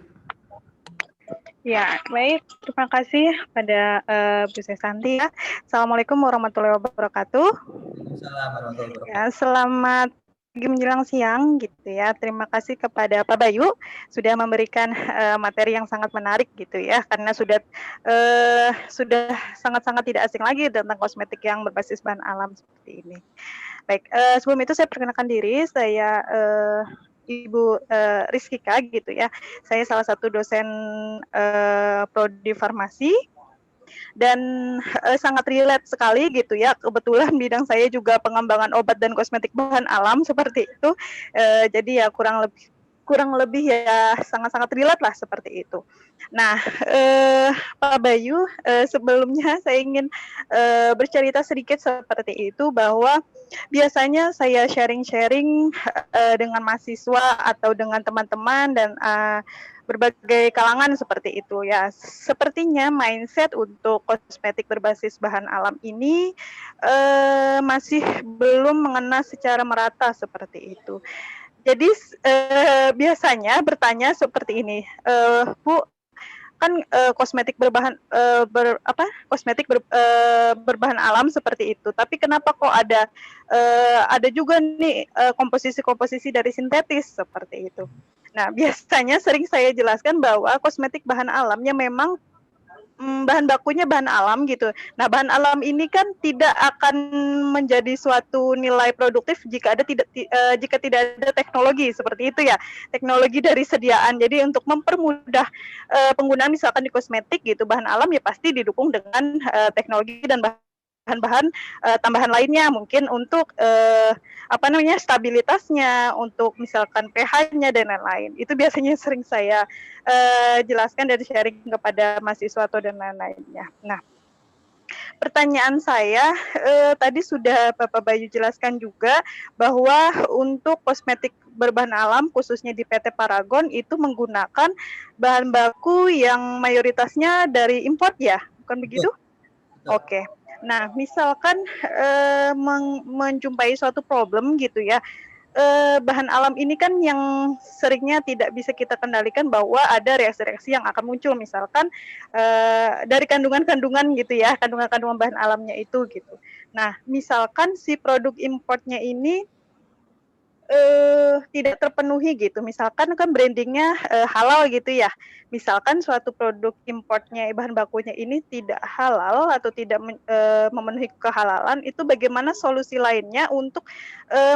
Ya, baik. Terima kasih pada Bu Sesanti ya. Assalamualaikum warahmatullahi wabarakatuh. Assalamualaikum. Ya, selamat pagi menjelang siang gitu ya. Terima kasih kepada Pak Bayu sudah memberikan materi yang sangat menarik gitu ya, karena sudah sangat-sangat tidak asing lagi tentang kosmetik yang berbasis bahan alam seperti ini. Baik, sebelum itu saya perkenalkan diri, saya Ibu Rizkika gitu ya. Saya salah satu dosen prodi farmasi dan sangat relate sekali gitu ya. Kebetulan bidang saya juga pengembangan obat dan kosmetik bahan alam seperti itu. Jadi ya kurang lebih ya sangat-sangat relate lah seperti itu. Nah, Pak Bayu, sebelumnya saya ingin bercerita sedikit seperti itu, bahwa biasanya saya sharing-sharing dengan mahasiswa atau dengan teman-teman dan berbagai kalangan seperti itu ya. Sepertinya mindset untuk kosmetik berbasis bahan alam ini masih belum mengena secara merata seperti itu. Jadi biasanya bertanya seperti ini, Bu, kan kosmetik berbahan berbahan alam seperti itu, tapi kenapa kok ada juga nih komposisi-komposisi dari sintetis seperti itu. Nah, biasanya sering saya jelaskan bahwa kosmetik bahan alamnya memang bahan bakunya bahan alam gitu. Nah, bahan alam ini kan tidak akan menjadi suatu nilai produktif jika tidak ada teknologi seperti itu ya. Teknologi dari sediaan. Jadi untuk mempermudah penggunaan misalkan di kosmetik gitu, bahan alam ya pasti didukung dengan teknologi dan bahan-bahan tambahan lainnya, mungkin untuk stabilitasnya, untuk misalkan pH-nya dan lain-lain. Itu biasanya sering saya jelaskan dan sharing kepada mahasiswa atau dan lain-lainnya. Nah, pertanyaan saya tadi sudah Bapak Bayu jelaskan juga bahwa untuk kosmetik berbahan alam khususnya di PT Paragon itu menggunakan bahan baku yang mayoritasnya dari import ya, bukan begitu? Oke. Nah, misalkan menjumpai suatu problem gitu ya, bahan alam ini kan yang seringnya tidak bisa kita kendalikan, bahwa ada reaksi-reaksi yang akan muncul, misalkan dari kandungan-kandungan gitu ya, kandungan-kandungan bahan alamnya itu gitu. Nah, misalkan si produk importnya ini tidak terpenuhi gitu, misalkan kan brandingnya halal gitu ya, misalkan suatu produk importnya bahan bakunya ini tidak halal atau tidak memenuhi kehalalan, itu bagaimana solusi lainnya untuk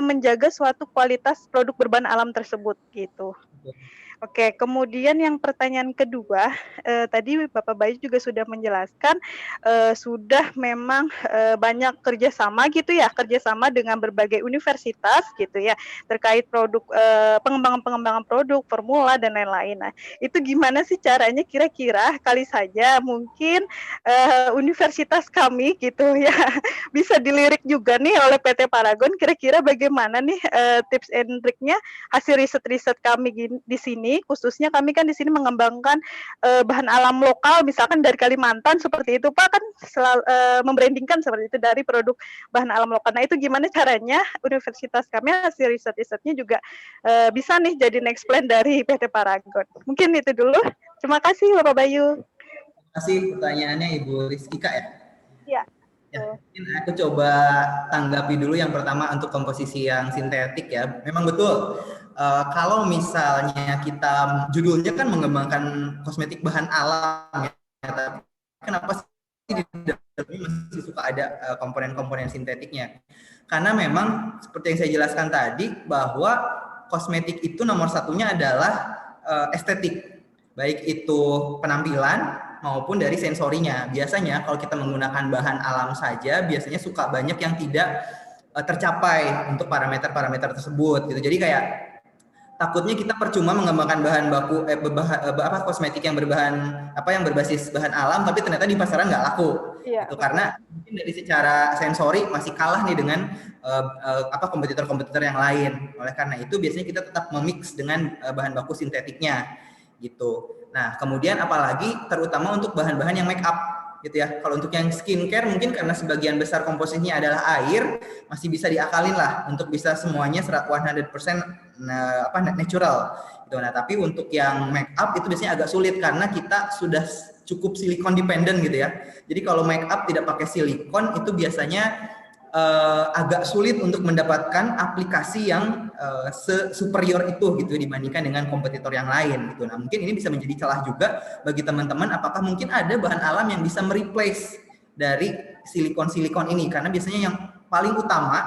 menjaga suatu kualitas produk berbahan alam tersebut gitu. Oke, kemudian yang pertanyaan kedua, tadi Bapak Bayu juga sudah menjelaskan, sudah memang, banyak kerjasama gitu ya, kerjasama dengan berbagai universitas gitu ya, terkait produk, pengembangan-pengembangan produk, formula, dan lain-lain. Nah, itu gimana sih caranya kira-kira kali saja mungkin, universitas kami gitu ya, bisa dilirik juga nih oleh PT Paragon, kira-kira bagaimana nih, tips and triknya hasil riset-riset kami di sini, khususnya kami kan di sini mengembangkan bahan alam lokal, misalkan dari Kalimantan seperti itu, Pak, kan membrandingkan seperti itu dari produk bahan alam lokal. Nah, itu gimana caranya universitas kami hasil riset-risetnya juga bisa nih jadi next plan dari PT Paragon. Mungkin itu dulu. Terima kasih Bapak Bayu. Terima kasih pertanyaannya Ibu Rizkika ya. Iya. Ya, mungkin aku coba tanggapi dulu yang pertama untuk komposisi yang sintetik ya. Memang betul, kalau misalnya kita judulnya kan mengembangkan kosmetik bahan alam ya, tapi kenapa sih di dalamnya masih suka ada komponen-komponen sintetiknya? Karena memang seperti yang saya jelaskan tadi bahwa kosmetik itu nomor satunya adalah estetik, baik itu penampilan maupun dari sensorinya. Biasanya kalau kita menggunakan bahan alam saja, biasanya suka banyak yang tidak tercapai untuk parameter-parameter tersebut gitu. Jadi kayak takutnya kita percuma mengembangkan bahan baku kosmetik yang berbasis bahan alam, tapi ternyata di pasaran nggak laku. Iya, gitu. Karena mungkin dari secara sensori masih kalah nih dengan kompetitor-kompetitor yang lain. Oleh karena itu biasanya kita tetap memix dengan bahan baku sintetiknya gitu. Nah, kemudian apalagi terutama untuk bahan-bahan yang make up gitu ya. Kalau untuk yang skincare mungkin karena sebagian besar komposisinya adalah air, masih bisa diakalin lah untuk bisa semuanya 100% natural gitu. Nah, tapi untuk yang make up itu biasanya agak sulit karena kita sudah cukup silikon dependent gitu ya. Jadi kalau make up tidak pakai silikon itu biasanya agak sulit untuk mendapatkan aplikasi yang superior itu gitu dibandingkan dengan kompetitor yang lain gitu. Nah, mungkin ini bisa menjadi celah juga bagi teman-teman apakah mungkin ada bahan alam yang bisa mereplace dari silikon-silikon ini, karena biasanya yang paling utama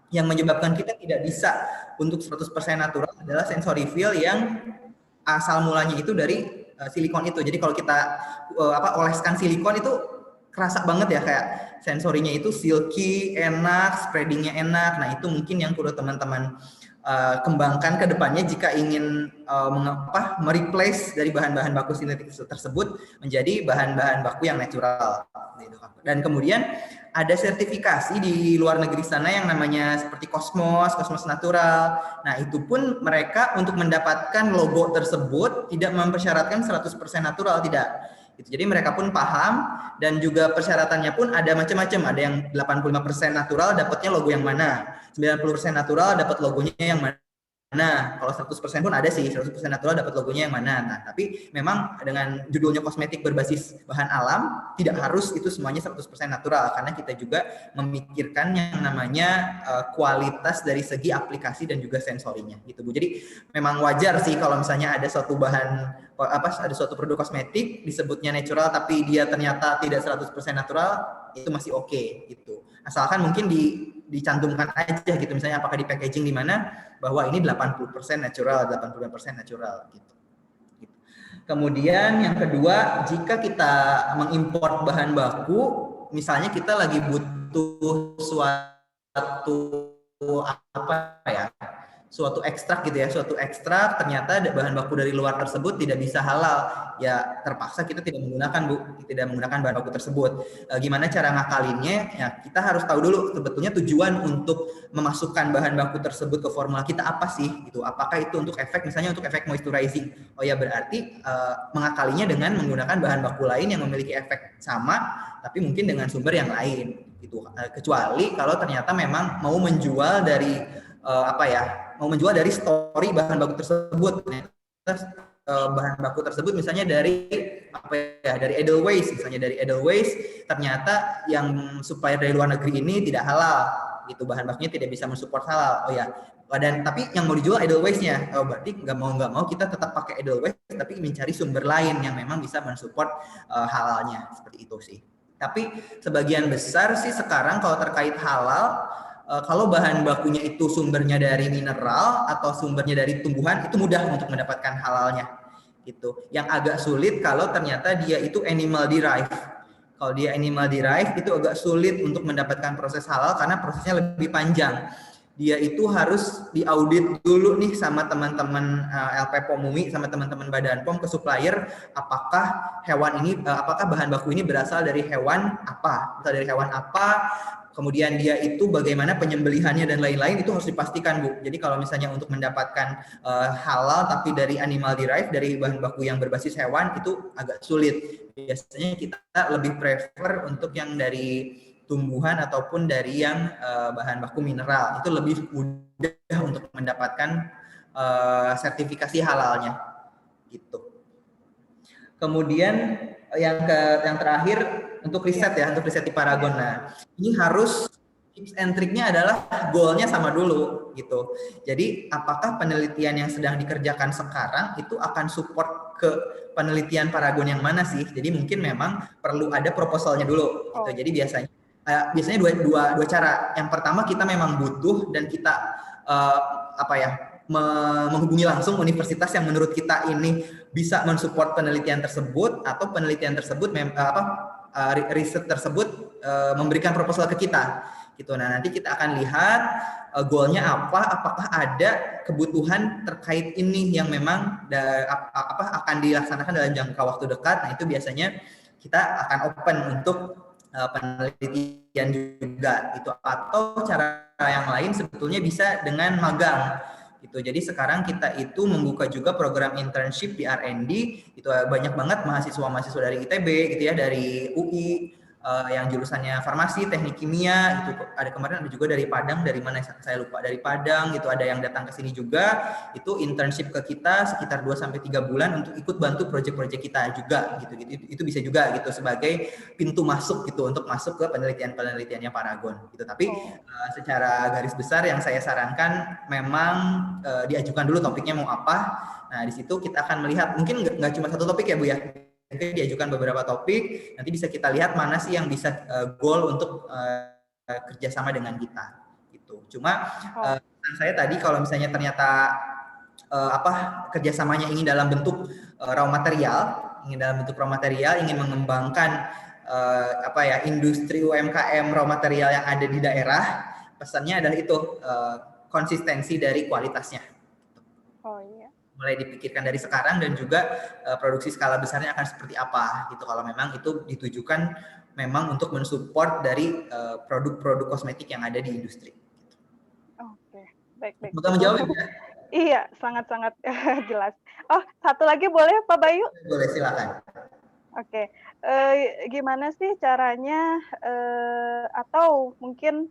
yang menyebabkan kita tidak bisa untuk 100% natural adalah sensory feel yang asal mulanya itu dari silikon itu. Jadi kalau kita oleskan silikon itu kerasa banget ya, kayak sensorinya itu silky, enak, spreadingnya enak. Nah, itu mungkin yang perlu teman-teman kembangkan ke depannya jika ingin mereplace dari bahan-bahan baku sintetik tersebut menjadi bahan-bahan baku yang natural. Dan kemudian ada sertifikasi di luar negeri sana yang namanya seperti Cosmos Natural. Nah, itu pun mereka untuk mendapatkan logo tersebut tidak mempersyaratkan 100% natural, tidak. Jadi mereka pun paham dan juga persyaratannya pun ada macam-macam. Ada yang 85% natural dapatnya logo yang mana, 90% natural dapat logonya yang mana. Nah, kalau 100% pun ada sih, 100% natural dapat logonya yang mana. Nah, tapi memang dengan judulnya kosmetik berbasis bahan alam, tidak harus itu semuanya 100% natural, karena kita juga memikirkan yang namanya kualitas dari segi aplikasi dan juga sensorinya gitu Bu. Jadi memang wajar sih kalau misalnya ada suatu bahan ada suatu produk kosmetik disebutnya natural tapi dia ternyata tidak 100% natural, itu masih oke gitu. Asalkan mungkin dicantumkan aja gitu, misalnya apakah di packaging di mana bahwa ini 80% natural, 85% natural gitu. Kemudian yang kedua, jika kita mengimpor bahan baku, misalnya kita lagi butuh suatu ekstrak gitu ya, suatu ekstrak ternyata bahan baku dari luar tersebut tidak bisa halal, ya terpaksa kita tidak menggunakan bahan baku tersebut. Gimana cara ngakalinnya? Ya kita harus tahu dulu sebetulnya tujuan untuk memasukkan bahan baku tersebut ke formula kita apa sih gitu. Apakah itu untuk efek, misalnya untuk efek moisturizing? Oh ya berarti mengakalinya dengan menggunakan bahan baku lain yang memiliki efek sama tapi mungkin dengan sumber yang lain gitu. Kecuali kalau ternyata memang mau menjual dari mau menjual dari story bahan baku tersebut. Bahan baku tersebut misalnya dari dari Edelweiss, misalnya dari Edelweiss ternyata yang supplier dari luar negeri ini tidak halal gitu, bahan bakunya tidak bisa mensupport halal. Oh ya, dan tapi yang mau dijual Edelweiss-nya, berarti nggak mau kita tetap pakai Edelweiss tapi mencari sumber lain yang memang bisa mensupport halalnya, seperti itu sih. Tapi sebagian besar sih sekarang kalau terkait halal kalau bahan bakunya itu sumbernya dari mineral atau sumbernya dari tumbuhan, itu mudah untuk mendapatkan halalnya gitu. Yang agak sulit kalau ternyata dia itu animal derived. Kalau dia animal derived itu agak sulit untuk mendapatkan proses halal karena prosesnya lebih panjang. Dia itu harus diaudit dulu nih sama teman-teman LP POM UI, sama teman-teman Badan POM ke supplier, apakah hewan ini, apakah bahan baku ini berasal dari hewan apa, berasal dari hewan apa, kemudian dia itu bagaimana penyembelihannya dan lain-lain, itu harus dipastikan, Bu. Jadi kalau misalnya untuk mendapatkan halal tapi dari animal derived, dari bahan baku yang berbasis hewan, itu agak sulit. Biasanya kita lebih prefer untuk yang dari tumbuhan ataupun dari yang bahan baku mineral, itu lebih mudah untuk mendapatkan sertifikasi halalnya gitu. Kemudian yang terakhir untuk riset ya, untuk riset di Paragon. Nah, ini harus tips and triknya adalah goalnya sama dulu gitu. Jadi apakah penelitian yang sedang dikerjakan sekarang itu akan support ke penelitian Paragon yang mana sih? Jadi mungkin memang perlu ada proposalnya dulu gitu. Jadi biasanya dua cara. Yang pertama, kita memang butuh dan kita menghubungi langsung universitas yang menurut kita ini bisa mensupport penelitian tersebut, atau penelitian tersebut riset tersebut memberikan proposal ke kita gitu. Nah, nanti kita akan lihat goalnya apa, apakah ada kebutuhan terkait ini yang memang akan dilaksanakan dalam jangka waktu dekat. Nah, itu biasanya kita akan open untuk penelitian juga gitu. Atau cara yang lain sebetulnya bisa dengan magang gitu. Jadi sekarang kita itu membuka juga program internship di R&D, itu banyak banget mahasiswa-mahasiswa dari ITB gitu ya, dari UI, yang jurusannya farmasi, teknik kimia, itu ada kemarin ada juga dari Padang, dari mana saya lupa, dari Padang gitu, ada yang datang ke sini juga, itu internship ke kita sekitar 2-3 bulan untuk ikut bantu proyek-proyek kita juga gitu. Itu bisa juga gitu sebagai pintu masuk gitu untuk masuk ke penelitiannya Paragon gitu. Tapi secara garis besar yang saya sarankan memang diajukan dulu topiknya mau apa. Nah, di situ kita akan melihat, mungkin nggak cuma satu topik ya Bu ya, mungkin diajukan beberapa topik, nanti bisa kita lihat mana sih yang bisa goal untuk kerjasama dengan kita gitu. Cuma saya tadi kalau misalnya ternyata kerjasamanya ingin dalam bentuk raw material, ingin mengembangkan industri UMKM raw material yang ada di daerah, pesannya adalah itu konsistensi dari kualitasnya. Oh iya. Mulai dipikirkan dari sekarang, dan juga produksi skala besarnya akan seperti apa gitu, kalau memang itu ditujukan memang untuk mensupport dari produk-produk kosmetik yang ada di industri. Oke, baik. Semoga menjawab ya. Iya, sangat-sangat jelas. Oh, satu lagi boleh Pak Bayu? Boleh, silakan. Oke, gimana sih caranya atau mungkin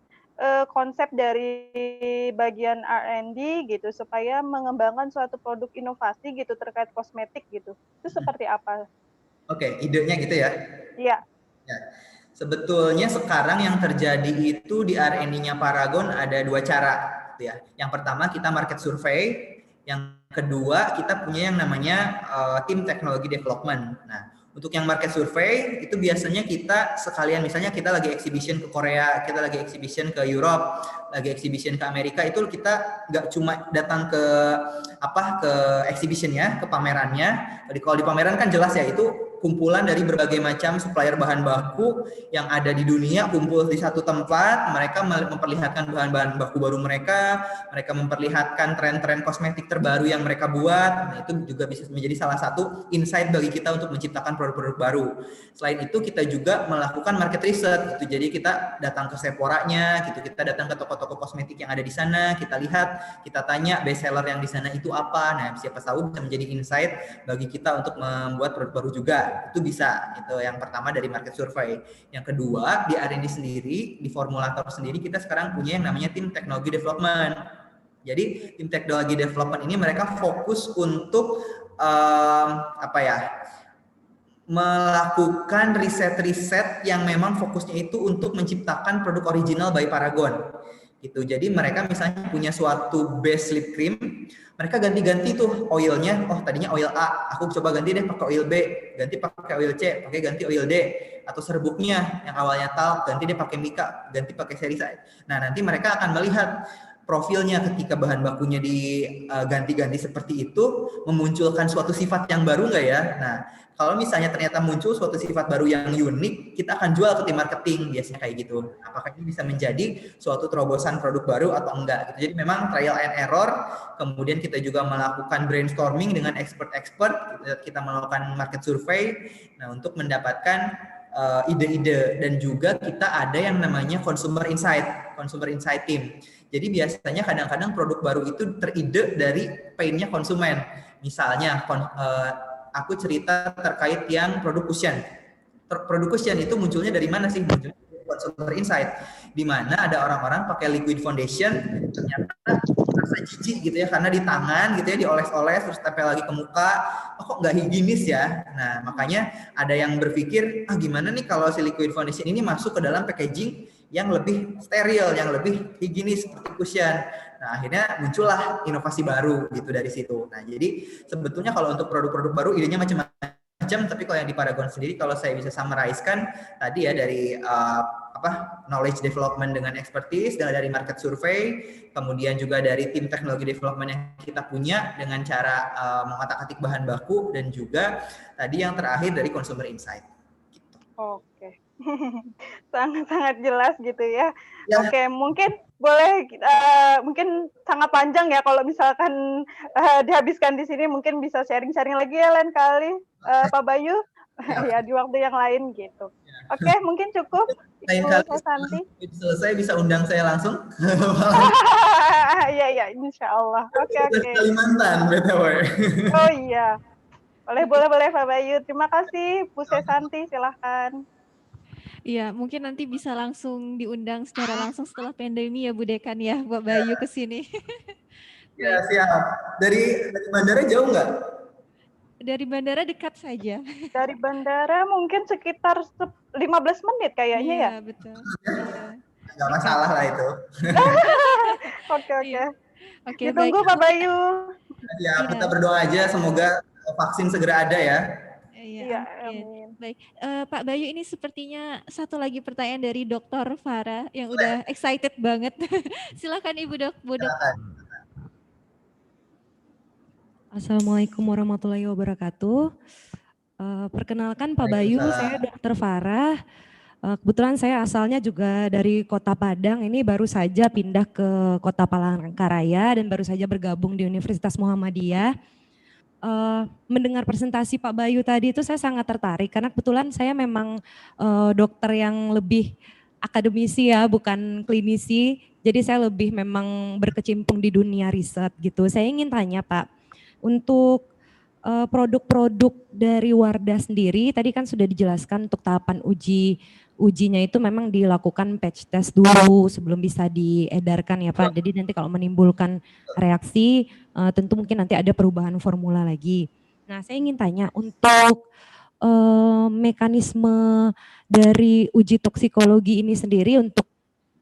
konsep dari bagian R&D gitu supaya mengembangkan suatu produk inovasi gitu terkait kosmetik gitu, itu seperti apa? Oke, idenya gitu ya? Iya. Ya. Sebetulnya sekarang yang terjadi itu di R&D-nya Paragon ada dua cara gitu ya. Yang pertama kita market survey, yang kedua kita punya yang namanya tim teknologi development. Nah, untuk yang market survey itu biasanya kita sekalian, misalnya kita lagi exhibition ke Korea, kita lagi exhibition ke Europe, lagi exhibition ke Amerika, itu kita nggak cuma datang ke exhibitionnya, ke pamerannya. Kalau di pameran kan jelas ya, itu kumpulan dari berbagai macam supplier bahan baku yang ada di dunia kumpul di satu tempat, mereka memperlihatkan bahan-bahan baku baru mereka memperlihatkan tren-tren kosmetik terbaru yang mereka buat. Nah, itu juga bisa menjadi salah satu insight bagi kita untuk menciptakan produk-produk baru. Selain itu kita juga melakukan market research gitu. Jadi kita datang ke Sephora-nya gitu, kita datang ke toko-toko kosmetik yang ada di sana, kita lihat, kita tanya best seller yang di sana itu apa. Nah, siapa tahu bisa menjadi insight bagi kita untuk membuat produk baru juga. Itu bisa, itu yang pertama dari market survey. Yang kedua, di R&D sendiri, di formulator sendiri, kita sekarang punya yang namanya tim teknologi development. Jadi tim teknologi development ini mereka fokus untuk melakukan riset-riset yang memang fokusnya itu untuk menciptakan produk original by Paragon gitu. Jadi mereka misalnya punya suatu base lip cream, mereka ganti-ganti tuh oilnya. Oh tadinya oil A, aku coba ganti deh pakai oil B, ganti pakai oil C, pakai ganti oil D. Atau serbuknya yang awalnya talc, ganti deh pakai mica, ganti pakai sericide. Nah nanti mereka akan melihat profilnya ketika bahan bakunya diganti-ganti seperti itu, memunculkan suatu sifat yang baru nggak ya? Nah, kalau misalnya ternyata muncul suatu sifat baru yang unik, kita akan jual ke tim marketing, biasanya kayak gitu. Apakah ini bisa menjadi suatu terobosan produk baru atau enggak? Gitu. Jadi memang trial and error, kemudian kita juga melakukan brainstorming dengan expert-expert, kita melakukan market survey, nah untuk mendapatkan ide-ide, dan juga kita ada yang namanya consumer insight team. Jadi biasanya kadang-kadang produk baru itu teride dari pain-nya konsumen. Misalnya aku cerita terkait yang produk cushion. Produk cushion itu munculnya dari mana sih? Munculnya dari consumer insight, di mana ada orang-orang pakai liquid foundation ternyata rasa jijik gitu ya, karena di tangan gitu ya dioles-oles terus tempel lagi ke muka, kok nggak higienis ya. Nah makanya ada yang berpikir, gimana nih kalau si liquid foundation ini masuk ke dalam packaging yang lebih steril, yang lebih higienis seperti cushion. Nah akhirnya muncullah inovasi baru gitu dari situ. Nah jadi sebetulnya kalau untuk produk-produk baru idenya macam-macam, tapi kalau yang di Paragon sendiri, kalau saya bisa summarize-kan tadi ya, dari knowledge development dengan expertise, dari market survey, kemudian juga dari tim teknologi development yang kita punya dengan cara mengotak-atik bahan baku, dan juga tadi yang terakhir dari consumer insight. Gitu. Oke. Sangat-sangat jelas gitu ya. Oke, mungkin boleh mungkin sangat panjang ya kalau misalkan dihabiskan di sini, mungkin bisa sharing-sharing lagi ya lain kali Pak Bayu ya di waktu yang lain gitu. Oke, mungkin cukup. Lain kali selesai bisa undang saya langsung. Iya, insya Allah. Oke. Kalimantan, BTW. Oh iya. Boleh Pak Bayu. Terima kasih Bu Sesanti, silahkan. Iya, mungkin nanti bisa langsung diundang secara langsung setelah pandemi ya Bu Dekan ya, Pak Bayu ke sini. Ya, siap. Dari bandara jauh nggak? Dari bandara dekat saja. Dari bandara mungkin sekitar 15 menit kayaknya ya? Iya, betul. Iya. Nggak masalah lah itu. Oke. Oke, ditunggu Pak Bayu. Ya, kita berdoa aja semoga vaksin segera ada ya. Iya, amin. Baik, Pak Bayu, ini sepertinya satu lagi pertanyaan dari Dr. Farah yang udah excited banget. Silakan Ibu Dok. Assalamualaikum warahmatullahi wabarakatuh. Perkenalkan Pak Bayu, saya Dr. Farah. Kebetulan saya asalnya juga dari Kota Padang, ini baru saja pindah ke Kota Palangkaraya dan baru saja bergabung di Universitas Muhammadiyah. Mendengar presentasi Pak Bayu tadi itu saya sangat tertarik karena kebetulan saya memang dokter yang lebih akademisi ya, bukan klinisi. Jadi saya lebih memang berkecimpung di dunia riset gitu. Saya ingin tanya Pak, untuk produk-produk dari Wardah sendiri, tadi kan sudah dijelaskan untuk tahapan ujinya itu memang dilakukan patch test dulu sebelum bisa diedarkan ya Pak. Jadi nanti kalau menimbulkan reaksi tentu mungkin nanti ada perubahan formula lagi. Nah saya ingin tanya untuk mekanisme dari uji toksikologi ini sendiri, untuk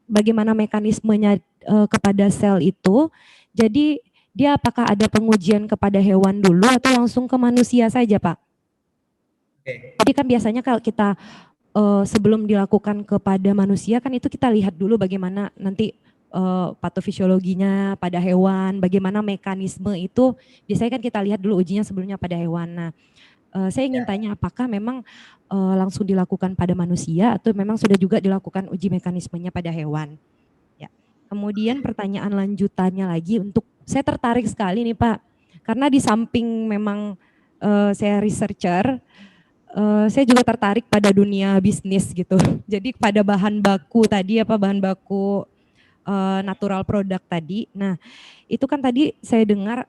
bagaimana mekanismenya kepada sel itu, jadi dia apakah ada pengujian kepada hewan dulu atau langsung ke manusia saja Pak? Jadi kan biasanya kalau kita sebelum dilakukan kepada manusia kan itu kita lihat dulu bagaimana nanti patofisiologinya pada hewan, bagaimana mekanisme itu biasanya kan kita lihat dulu ujinya sebelumnya pada hewan. Nah, saya ingin tanya apakah memang langsung dilakukan pada manusia atau memang sudah juga dilakukan uji mekanismenya pada hewan? Ya. Kemudian pertanyaan lanjutannya lagi, untuk saya tertarik sekali nih Pak, karena di samping memang saya researcher, saya juga tertarik pada dunia bisnis gitu. Jadi pada bahan baku tadi bahan baku natural product tadi. Nah, itu kan tadi saya dengar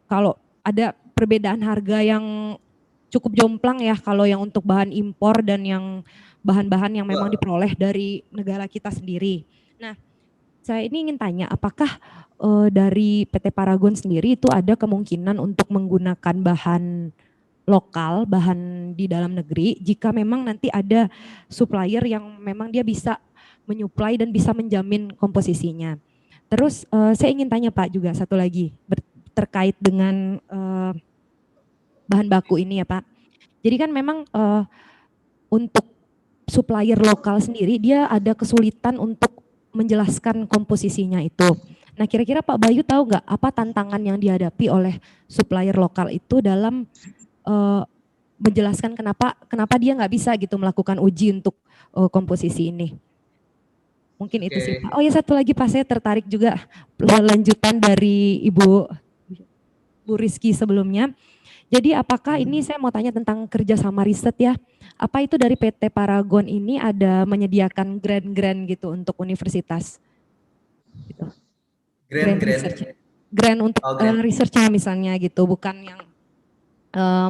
kalau ada perbedaan harga yang cukup jomplang ya kalau yang untuk bahan impor dan yang bahan-bahan yang memang diperoleh dari negara kita sendiri. Nah, saya ini ingin tanya apakah dari PT Paragon sendiri itu ada kemungkinan untuk menggunakan bahan lokal, bahan di dalam negeri, jika memang nanti ada supplier yang memang dia bisa menyuplai dan bisa menjamin komposisinya. Terus saya ingin tanya Pak juga satu lagi terkait dengan bahan baku ini ya Pak. Jadi kan memang untuk supplier lokal sendiri dia ada kesulitan untuk menjelaskan komposisinya itu. Nah kira-kira Pak Bayu tahu nggak apa tantangan yang dihadapi oleh supplier lokal itu dalam menjelaskan kenapa dia nggak bisa gitu melakukan uji untuk komposisi ini. Mungkin itu sih Pak. Oh ya satu lagi Pak, saya tertarik juga lanjutan dari Ibu Rizky sebelumnya. Jadi apakah ini saya mau tanya tentang kerjasama riset ya. Apa itu dari PT Paragon ini ada menyediakan grant-grant gitu untuk universitas? Gitu. Grant untuk research-nya misalnya gitu, bukan yang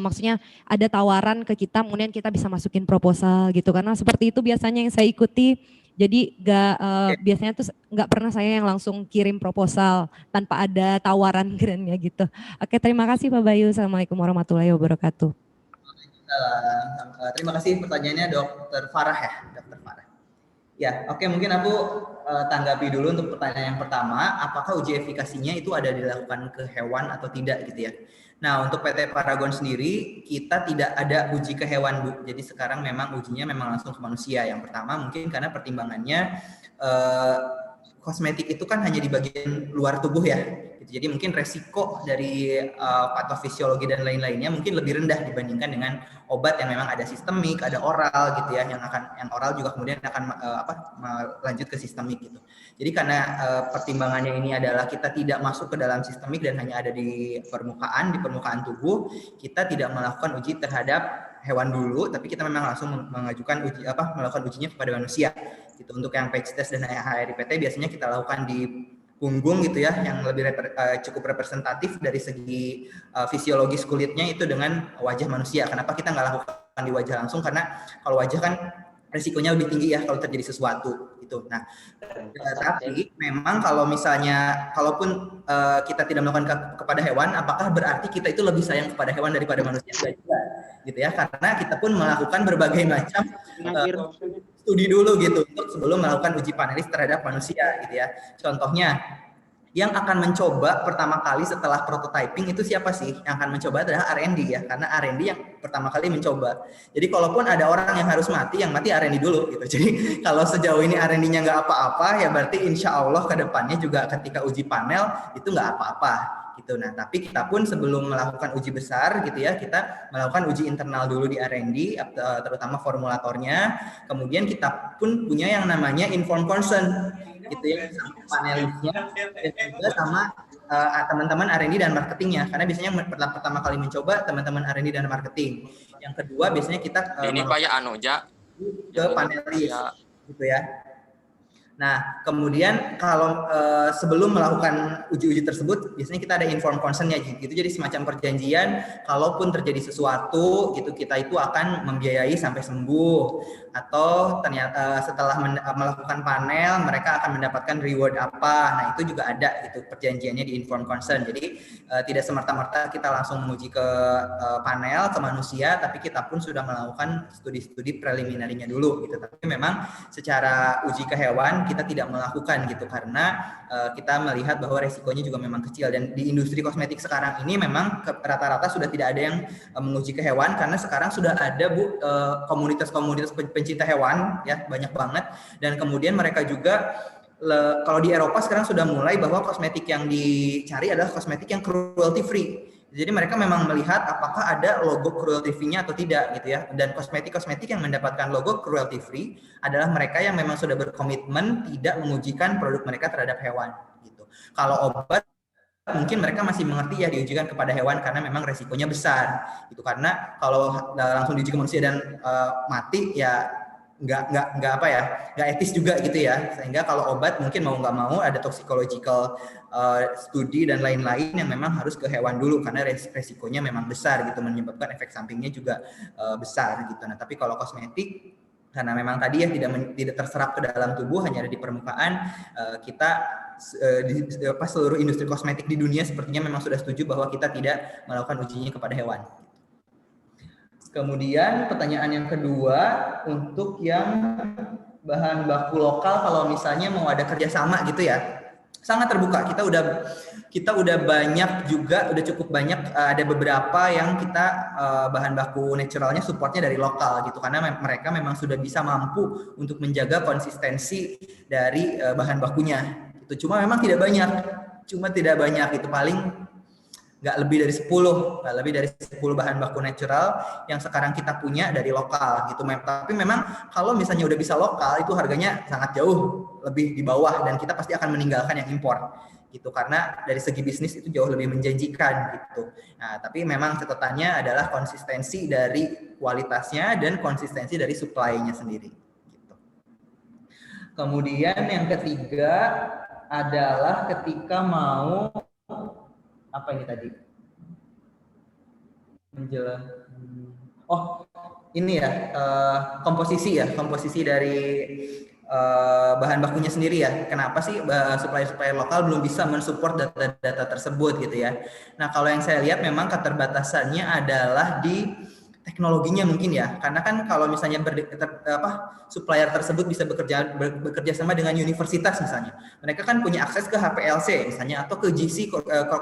maksudnya ada tawaran ke kita, kemudian kita bisa masukin proposal gitu. Karena seperti itu biasanya yang saya ikuti. Jadi biasanya tuh nggak pernah saya yang langsung kirim proposal tanpa ada tawaran grantnya gitu. Oke, terima kasih Pak Bayu. Assalamualaikum warahmatullahi wabarakatuh. Terima kasih pertanyaannya Dr. Farah ya, Dr. Farah. Ya, oke, mungkin aku tanggapi dulu untuk pertanyaan yang pertama, apakah uji efikasinya itu ada dilakukan ke hewan atau tidak gitu ya. Nah, untuk PT Paragon sendiri kita tidak ada uji ke hewan Bu. Jadi sekarang memang ujinya memang langsung ke manusia. Yang pertama mungkin karena pertimbangannya kosmetik itu kan hanya di bagian luar tubuh ya. Jadi mungkin resiko dari patofisiologi dan lain-lainnya mungkin lebih rendah dibandingkan dengan obat yang memang ada sistemik, ada oral gitu ya, yang oral juga kemudian akan lanjut ke sistemik gitu. Jadi karena pertimbangannya ini adalah kita tidak masuk ke dalam sistemik dan hanya ada di permukaan tubuh, kita tidak melakukan uji terhadap hewan dulu, tapi kita memang langsung mengajukan melakukan ujinya kepada manusia. Gitu. Untuk yang patch test dan HRIPT biasanya kita lakukan di punggung gitu ya, yang lebih cukup representatif dari segi fisiologis kulitnya itu dengan wajah manusia. Kenapa kita nggak lakukan di wajah langsung? Karena kalau wajah kan resikonya lebih tinggi ya kalau terjadi sesuatu gitu. Nah, tapi memang kalau misalnya kalaupun kita tidak melakukan kepada hewan, apakah berarti kita itu lebih sayang kepada hewan daripada manusia? Tidak juga, gitu ya. Karena kita pun melakukan berbagai macam studi dulu gitu untuk sebelum melakukan uji panelis terhadap manusia gitu ya. Contohnya yang akan mencoba pertama kali setelah prototyping itu siapa sih? Yang akan mencoba adalah R&D ya, karena R&D yang pertama kali mencoba. Jadi kalaupun ada orang yang harus mati, yang mati R&D dulu gitu. Jadi kalau sejauh ini R&D-nya nggak apa-apa, ya berarti insya Allah ke depannya juga ketika uji panel itu nggak apa-apa. Gitu. Nah, tapi kita pun sebelum melakukan uji besar gitu ya, kita melakukan uji internal dulu di R&D, terutama formulatornya. Kemudian kita pun punya yang namanya informed consent, gitu ya, sama panelisnya dan juga sama teman-teman R&D dan marketingnya. Karena biasanya pertama kali mencoba teman-teman R&D dan marketing. Yang kedua biasanya kita ini Pak ya Anoja ke panelis, gitu ya. Nah, kemudian kalau sebelum melakukan uji-uji tersebut, biasanya kita ada informed consent-nya gitu. Jadi semacam perjanjian, kalaupun terjadi sesuatu, gitu kita itu akan membiayai sampai sembuh. Atau ternyata setelah melakukan panel, mereka akan mendapatkan reward apa. Nah, itu juga ada gitu perjanjiannya di informed consent. Jadi tidak semerta-merta kita langsung menguji ke panel, ke manusia, tapi kita pun sudah melakukan studi-studi preliminarinya dulu gitu. Tapi memang secara uji ke hewan kita tidak melakukan gitu karena kita melihat bahwa resikonya juga memang kecil, dan di industri kosmetik sekarang ini memang rata-rata sudah tidak ada yang menguji ke hewan karena sekarang sudah ada komunitas-komunitas pencinta hewan ya, banyak banget, dan kemudian mereka juga kalau di Eropa sekarang sudah mulai bahwa kosmetik yang dicari adalah kosmetik yang cruelty free. Jadi mereka memang melihat apakah ada logo cruelty free-nya atau tidak gitu ya. Dan kosmetik-kosmetik yang mendapatkan logo cruelty free adalah mereka yang memang sudah berkomitmen tidak mengujikan produk mereka terhadap hewan gitu. Kalau obat mungkin mereka masih mengerti ya diujikan kepada hewan karena memang resikonya besar gitu. Karena kalau langsung diuji ke manusia dan mati ya nggak etis juga gitu ya. Sehingga kalau obat mungkin mau nggak mau ada toxicological studi dan lain-lain yang memang harus ke hewan dulu karena resikonya memang besar gitu, menyebabkan efek sampingnya juga besar gitu. Nah, tapi kalau kosmetik karena memang tadi ya tidak terserap ke dalam tubuh, hanya ada di permukaan, kita seluruh industri kosmetik di dunia sepertinya memang sudah setuju bahwa kita tidak melakukan ujinya kepada hewan. Kemudian pertanyaan yang kedua untuk yang bahan baku lokal kalau misalnya mau ada kerjasama gitu ya, sangat terbuka. Kita udah banyak juga, udah cukup banyak, ada beberapa yang kita bahan baku naturalnya supportnya dari lokal gitu, karena mereka memang sudah bisa mampu untuk menjaga konsistensi dari bahan bakunya. Itu cuma memang tidak banyak, itu paling nggak lebih dari 10 bahan baku natural yang sekarang kita punya dari lokal gitu. Tapi memang kalau misalnya udah bisa lokal itu harganya sangat jauh lebih di bawah, dan kita pasti akan meninggalkan yang impor gitu, karena dari segi bisnis itu jauh lebih menjanjikan gitu. Nah, tapi memang catatannya adalah konsistensi dari kualitasnya dan konsistensi dari supply-nya sendiri gitu. Kemudian yang ketiga adalah ketika mau apa ini tadi? Ini ya, komposisi dari bahan bakunya sendiri ya. Kenapa sih supplier lokal belum bisa mensupport data-data tersebut gitu ya? Nah, kalau yang saya lihat memang keterbatasannya adalah di teknologinya mungkin ya, karena kan kalau misalnya supplier tersebut bisa bekerja sama dengan universitas misalnya, mereka kan punya akses ke HPLC misalnya atau ke GC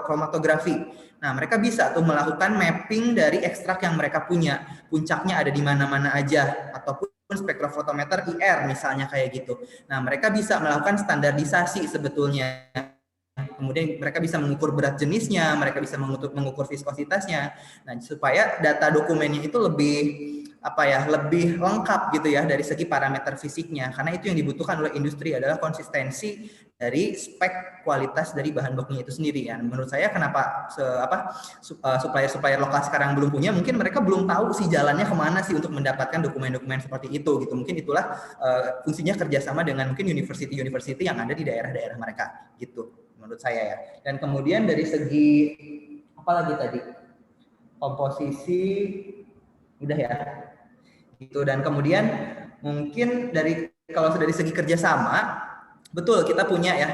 kromatografi. Nah, mereka bisa tuh melakukan mapping dari ekstrak yang mereka punya, puncaknya ada di mana-mana aja, ataupun spektrofotometer IR misalnya kayak gitu. Nah, mereka bisa melakukan standarisasi sebetulnya. Kemudian mereka bisa mengukur berat jenisnya, mereka bisa mengukur viskositasnya. Nah, supaya data dokumennya itu lebih lengkap gitu ya dari segi parameter fisiknya. Karena itu yang dibutuhkan oleh industri adalah konsistensi dari spek kualitas dari bahan bakunya itu sendiri ya. Menurut saya kenapa supplier lokal sekarang belum punya, mungkin mereka belum tahu sih jalannya kemana sih untuk mendapatkan dokumen-dokumen seperti itu gitu. Mungkin itulah fungsinya kerjasama dengan mungkin university yang ada di daerah-daerah mereka gitu, menurut saya ya. Dan kemudian dari segi apa lagi tadi, komposisi udah ya gitu. Dan kemudian mungkin kalau dari segi kerjasama, betul kita punya ya,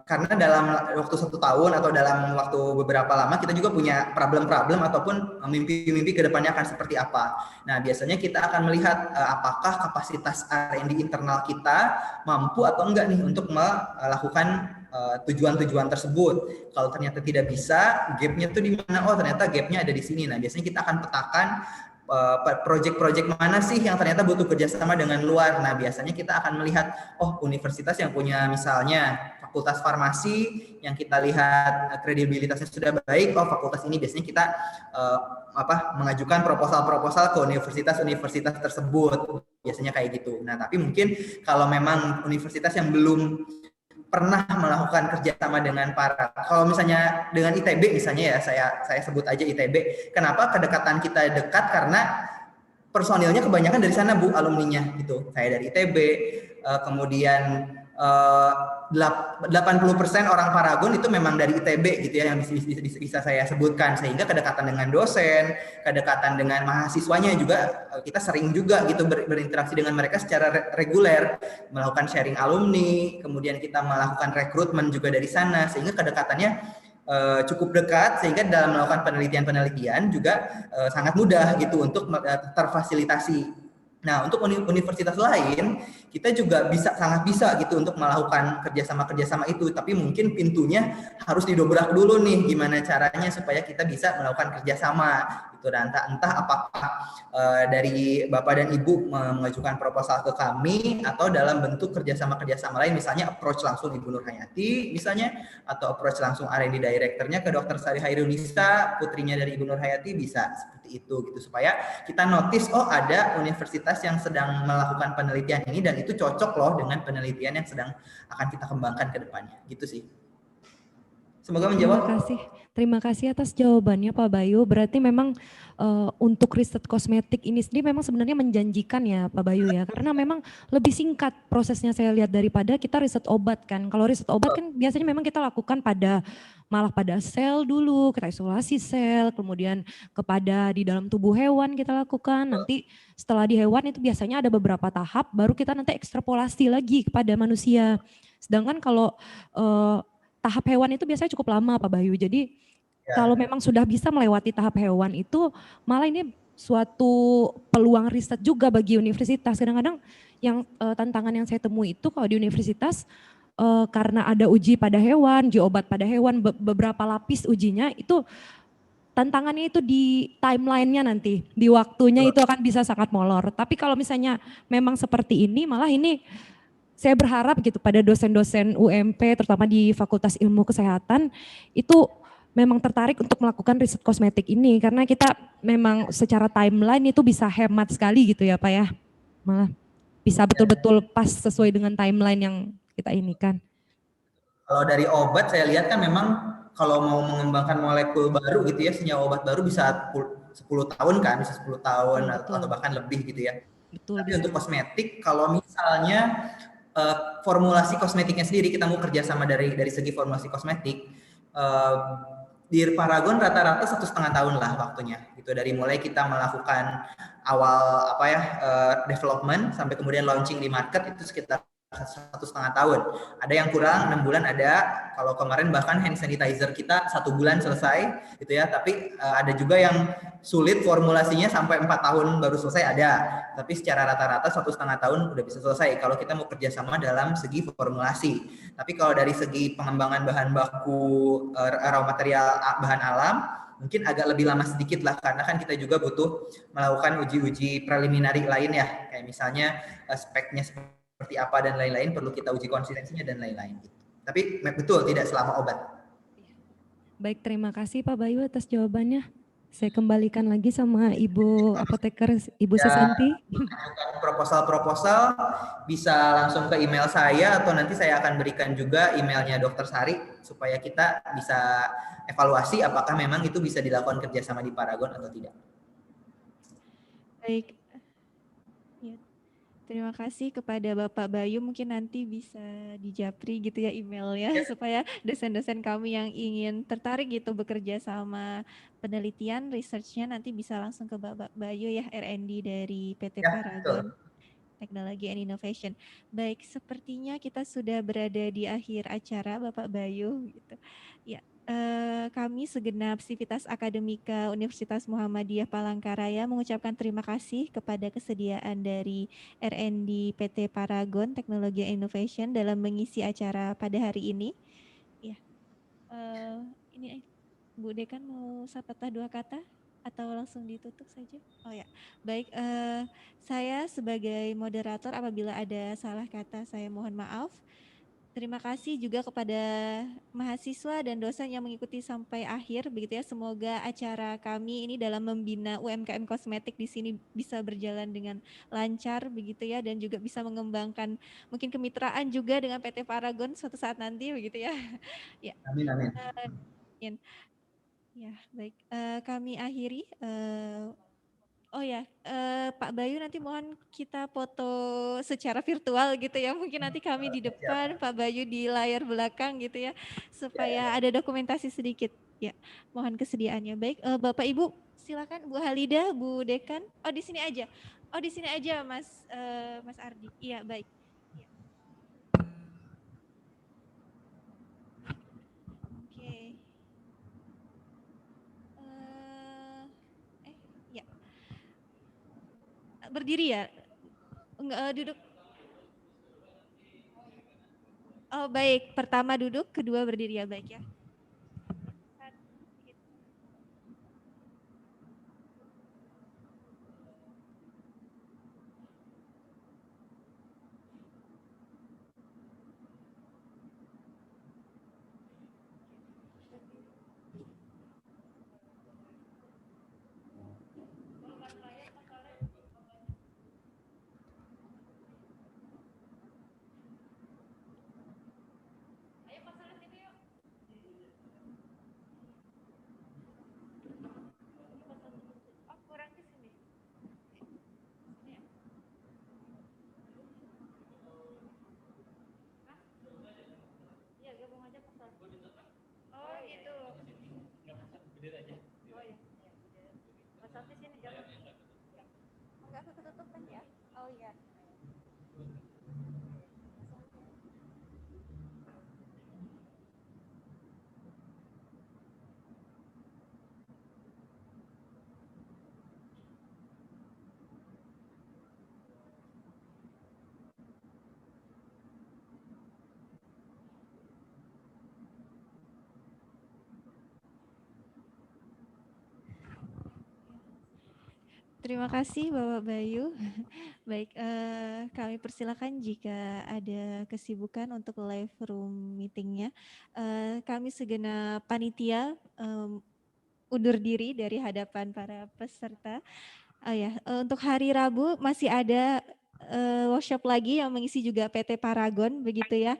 karena dalam waktu 1 tahun atau dalam waktu beberapa lama kita juga punya problem-problem ataupun mimpi-mimpi ke depannya akan seperti apa. Nah, biasanya kita akan melihat apakah kapasitas R&D internal kita mampu atau enggak nih untuk melakukan tujuan-tujuan tersebut. Kalau ternyata tidak bisa, gapnya tuh di mana? Oh, ternyata gapnya ada di sini. Nah, biasanya kita akan petakan project-project mana sih yang ternyata butuh kerjasama dengan luar. Nah, biasanya kita akan melihat, universitas yang punya misalnya fakultas farmasi yang kita lihat kredibilitasnya sudah baik, fakultas ini biasanya kita mengajukan proposal-proposal ke universitas-universitas tersebut. Biasanya kayak gitu. Nah, tapi mungkin kalau memang universitas yang belum pernah melakukan kerjasama dengan kalau misalnya dengan ITB misalnya ya, saya sebut aja ITB. Kenapa kedekatan kita dekat? Karena personilnya kebanyakan dari sana Bu, alumninya gitu. Saya dari ITB, kemudian 80% orang Paragon itu memang dari ITB gitu ya, yang bisa saya sebutkan. Sehingga kedekatan dengan dosen, kedekatan dengan mahasiswanya juga kita sering juga gitu berinteraksi dengan mereka secara reguler, melakukan sharing alumni, kemudian kita melakukan rekrutmen juga dari sana, sehingga kedekatannya cukup dekat, sehingga dalam melakukan penelitian juga sangat mudah gitu untuk terfasilitasi. Nah, untuk universitas lain, kita juga sangat bisa gitu untuk melakukan kerjasama itu, tapi mungkin pintunya harus didobrak dulu nih, gimana caranya supaya kita bisa melakukan kerjasama gitu. Dan entah apakah dari Bapak dan Ibu mengajukan proposal ke kami, atau dalam bentuk kerjasama lain, misalnya approach langsung Ibu Nur Hayati misalnya, atau approach langsung R&D Director-nya ke Dr. Sari Hairunisa, putrinya dari Ibu Nur Hayati, bisa seperti itu gitu, supaya kita notice ada universitas yang sedang melakukan penelitian ini dan itu cocok loh dengan penelitian yang sedang akan kita kembangkan ke depannya. Gitu sih. Semoga menjawab. Terima kasih atas jawabannya Pak Bayu. Berarti memang untuk riset kosmetik ini sendiri memang sebenarnya menjanjikan ya Pak Bayu ya. Karena memang lebih singkat prosesnya saya lihat daripada kita riset obat kan. Kalau riset obat kan biasanya memang kita lakukan malah pada sel dulu, kita isolasi sel, kemudian kepada di dalam tubuh hewan kita lakukan. Nanti setelah di hewan itu biasanya ada beberapa tahap, baru kita nanti ekstrapolasi lagi kepada manusia. Sedangkan kalau tahap hewan itu biasanya cukup lama Pak Bayu. Jadi kalau memang sudah bisa melewati tahap hewan itu, malah ini suatu peluang riset juga bagi universitas. Kadang-kadang yang tantangan yang saya temui itu kalau di universitas karena ada uji pada hewan, uji obat pada hewan, beberapa lapis ujinya itu tantangannya itu di timelinenya nanti, di waktunya itu akan bisa sangat molor. Tapi kalau misalnya memang seperti ini, malah ini saya berharap gitu pada dosen-dosen UMP, terutama di Fakultas Ilmu Kesehatan, itu memang tertarik untuk melakukan riset kosmetik ini. Karena kita memang secara timeline itu bisa hemat sekali gitu ya Pak ya. Malah bisa betul-betul pas sesuai dengan timeline yang kita inikan. Kalau dari obat saya lihat kan memang kalau mau mengembangkan molekul baru gitu ya, senyawa obat baru bisa 10 tahun kan, bisa 10 tahun Betul. atau bahkan lebih gitu ya. Betul, Tapi bisa. untuk kosmetik, kalau misalnya formulasi kosmetiknya sendiri kita mau kerjasama dari segi formulasi kosmetik, di Paragon rata-rata 1,5 tahun lah waktunya. Gitu dari mulai kita melakukan awal development sampai kemudian launching di market itu sekitar 1,5 tahun. Ada yang kurang 6 bulan ada. Kalau kemarin bahkan hand sanitizer kita 1 bulan selesai, gitu ya. Tapi ada juga yang sulit formulasinya sampai 4 tahun baru selesai ada. Tapi secara rata-rata 1,5 tahun udah bisa selesai. Kalau kita mau kerjasama dalam segi formulasi. Tapi kalau dari segi pengembangan bahan baku raw material bahan alam, mungkin agak lebih lama sedikit lah karena kan kita juga butuh melakukan uji-uji preliminary lain ya. Kayak misalnya speknya seperti apa dan lain-lain, perlu kita uji konsistensinya dan lain-lain. Tapi betul tidak selama obat. Baik, terima kasih Pak Bayu atas jawabannya. Saya kembalikan lagi sama Ibu Apoteker, Ibu Susanti. Proposal-proposal bisa langsung ke email saya atau nanti saya akan berikan juga emailnya Dr. Sari supaya kita bisa evaluasi apakah memang itu bisa dilakukan kerjasama di Paragon atau tidak. Baik. Ya. Terima kasih kepada Bapak Bayu, mungkin nanti bisa dijapri gitu ya emailnya supaya dosen-dosen kami yang ingin tertarik gitu bekerja sama penelitian, research-nya nanti bisa langsung ke Bapak Bayu ya, R&D dari PT Paragon Technology and Innovation. Baik, sepertinya kita sudah berada di akhir acara Bapak Bayu gitu. Ya, kami segenap Sivitas Akademika Universitas Muhammadiyah Palangkaraya mengucapkan terima kasih kepada kesediaan dari R&D PT Paragon Technology and Innovation dalam mengisi acara pada hari ini. Ya, ini Bu Dekan mau sepatah dua kata atau langsung ditutup saja? Oh ya, baik. Saya sebagai moderator apabila ada salah kata saya mohon maaf. Terima kasih juga kepada mahasiswa dan dosen yang mengikuti sampai akhir begitu ya. Semoga acara kami ini dalam membina UMKM kosmetik di sini bisa berjalan dengan lancar begitu ya dan juga bisa mengembangkan mungkin kemitraan juga dengan PT Paragon suatu saat nanti begitu ya. Ya. Amin amin. Ya, baik. Kami akhiri oh ya, Pak Bayu nanti mohon kita foto secara virtual gitu ya. Mungkin nanti kami di depan, Pak Bayu di layar belakang gitu ya. Supaya ada dokumentasi sedikit. Ya, mohon kesediaannya. Baik, Bapak Ibu silakan Bu Halida, Bu Dekan. Oh di sini aja. Oh di sini aja Mas Mas Ardi. Iya, baik. Ya. Oke. Ya. Berdiri ya? Enggak, duduk. Oh baik, pertama duduk, kedua berdiri ya baik ya. Oh gitu. Oh iya. Mas Ardi sini jangan. Enggak ketutup kan ya? Oh iya. Terima kasih Bapak Bayu. Baik, kami persilakan jika ada kesibukan untuk live room meetingnya. Kami segenap panitia undur diri dari hadapan para peserta. Oh ya, untuk hari Rabu masih ada workshop lagi yang mengisi juga PT Paragon begitu ya.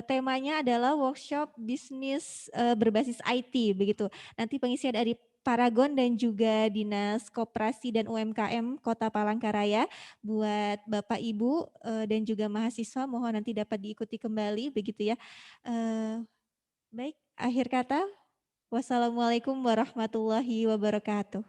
Temanya adalah workshop bisnis berbasis IT begitu. Nanti pengisian dari Paragon dan juga Dinas Koperasi dan UMKM Kota Palangkaraya buat Bapak Ibu dan juga mahasiswa mohon nanti dapat diikuti kembali begitu ya. Baik, akhir kata wassalamualaikum warahmatullahi wabarakatuh.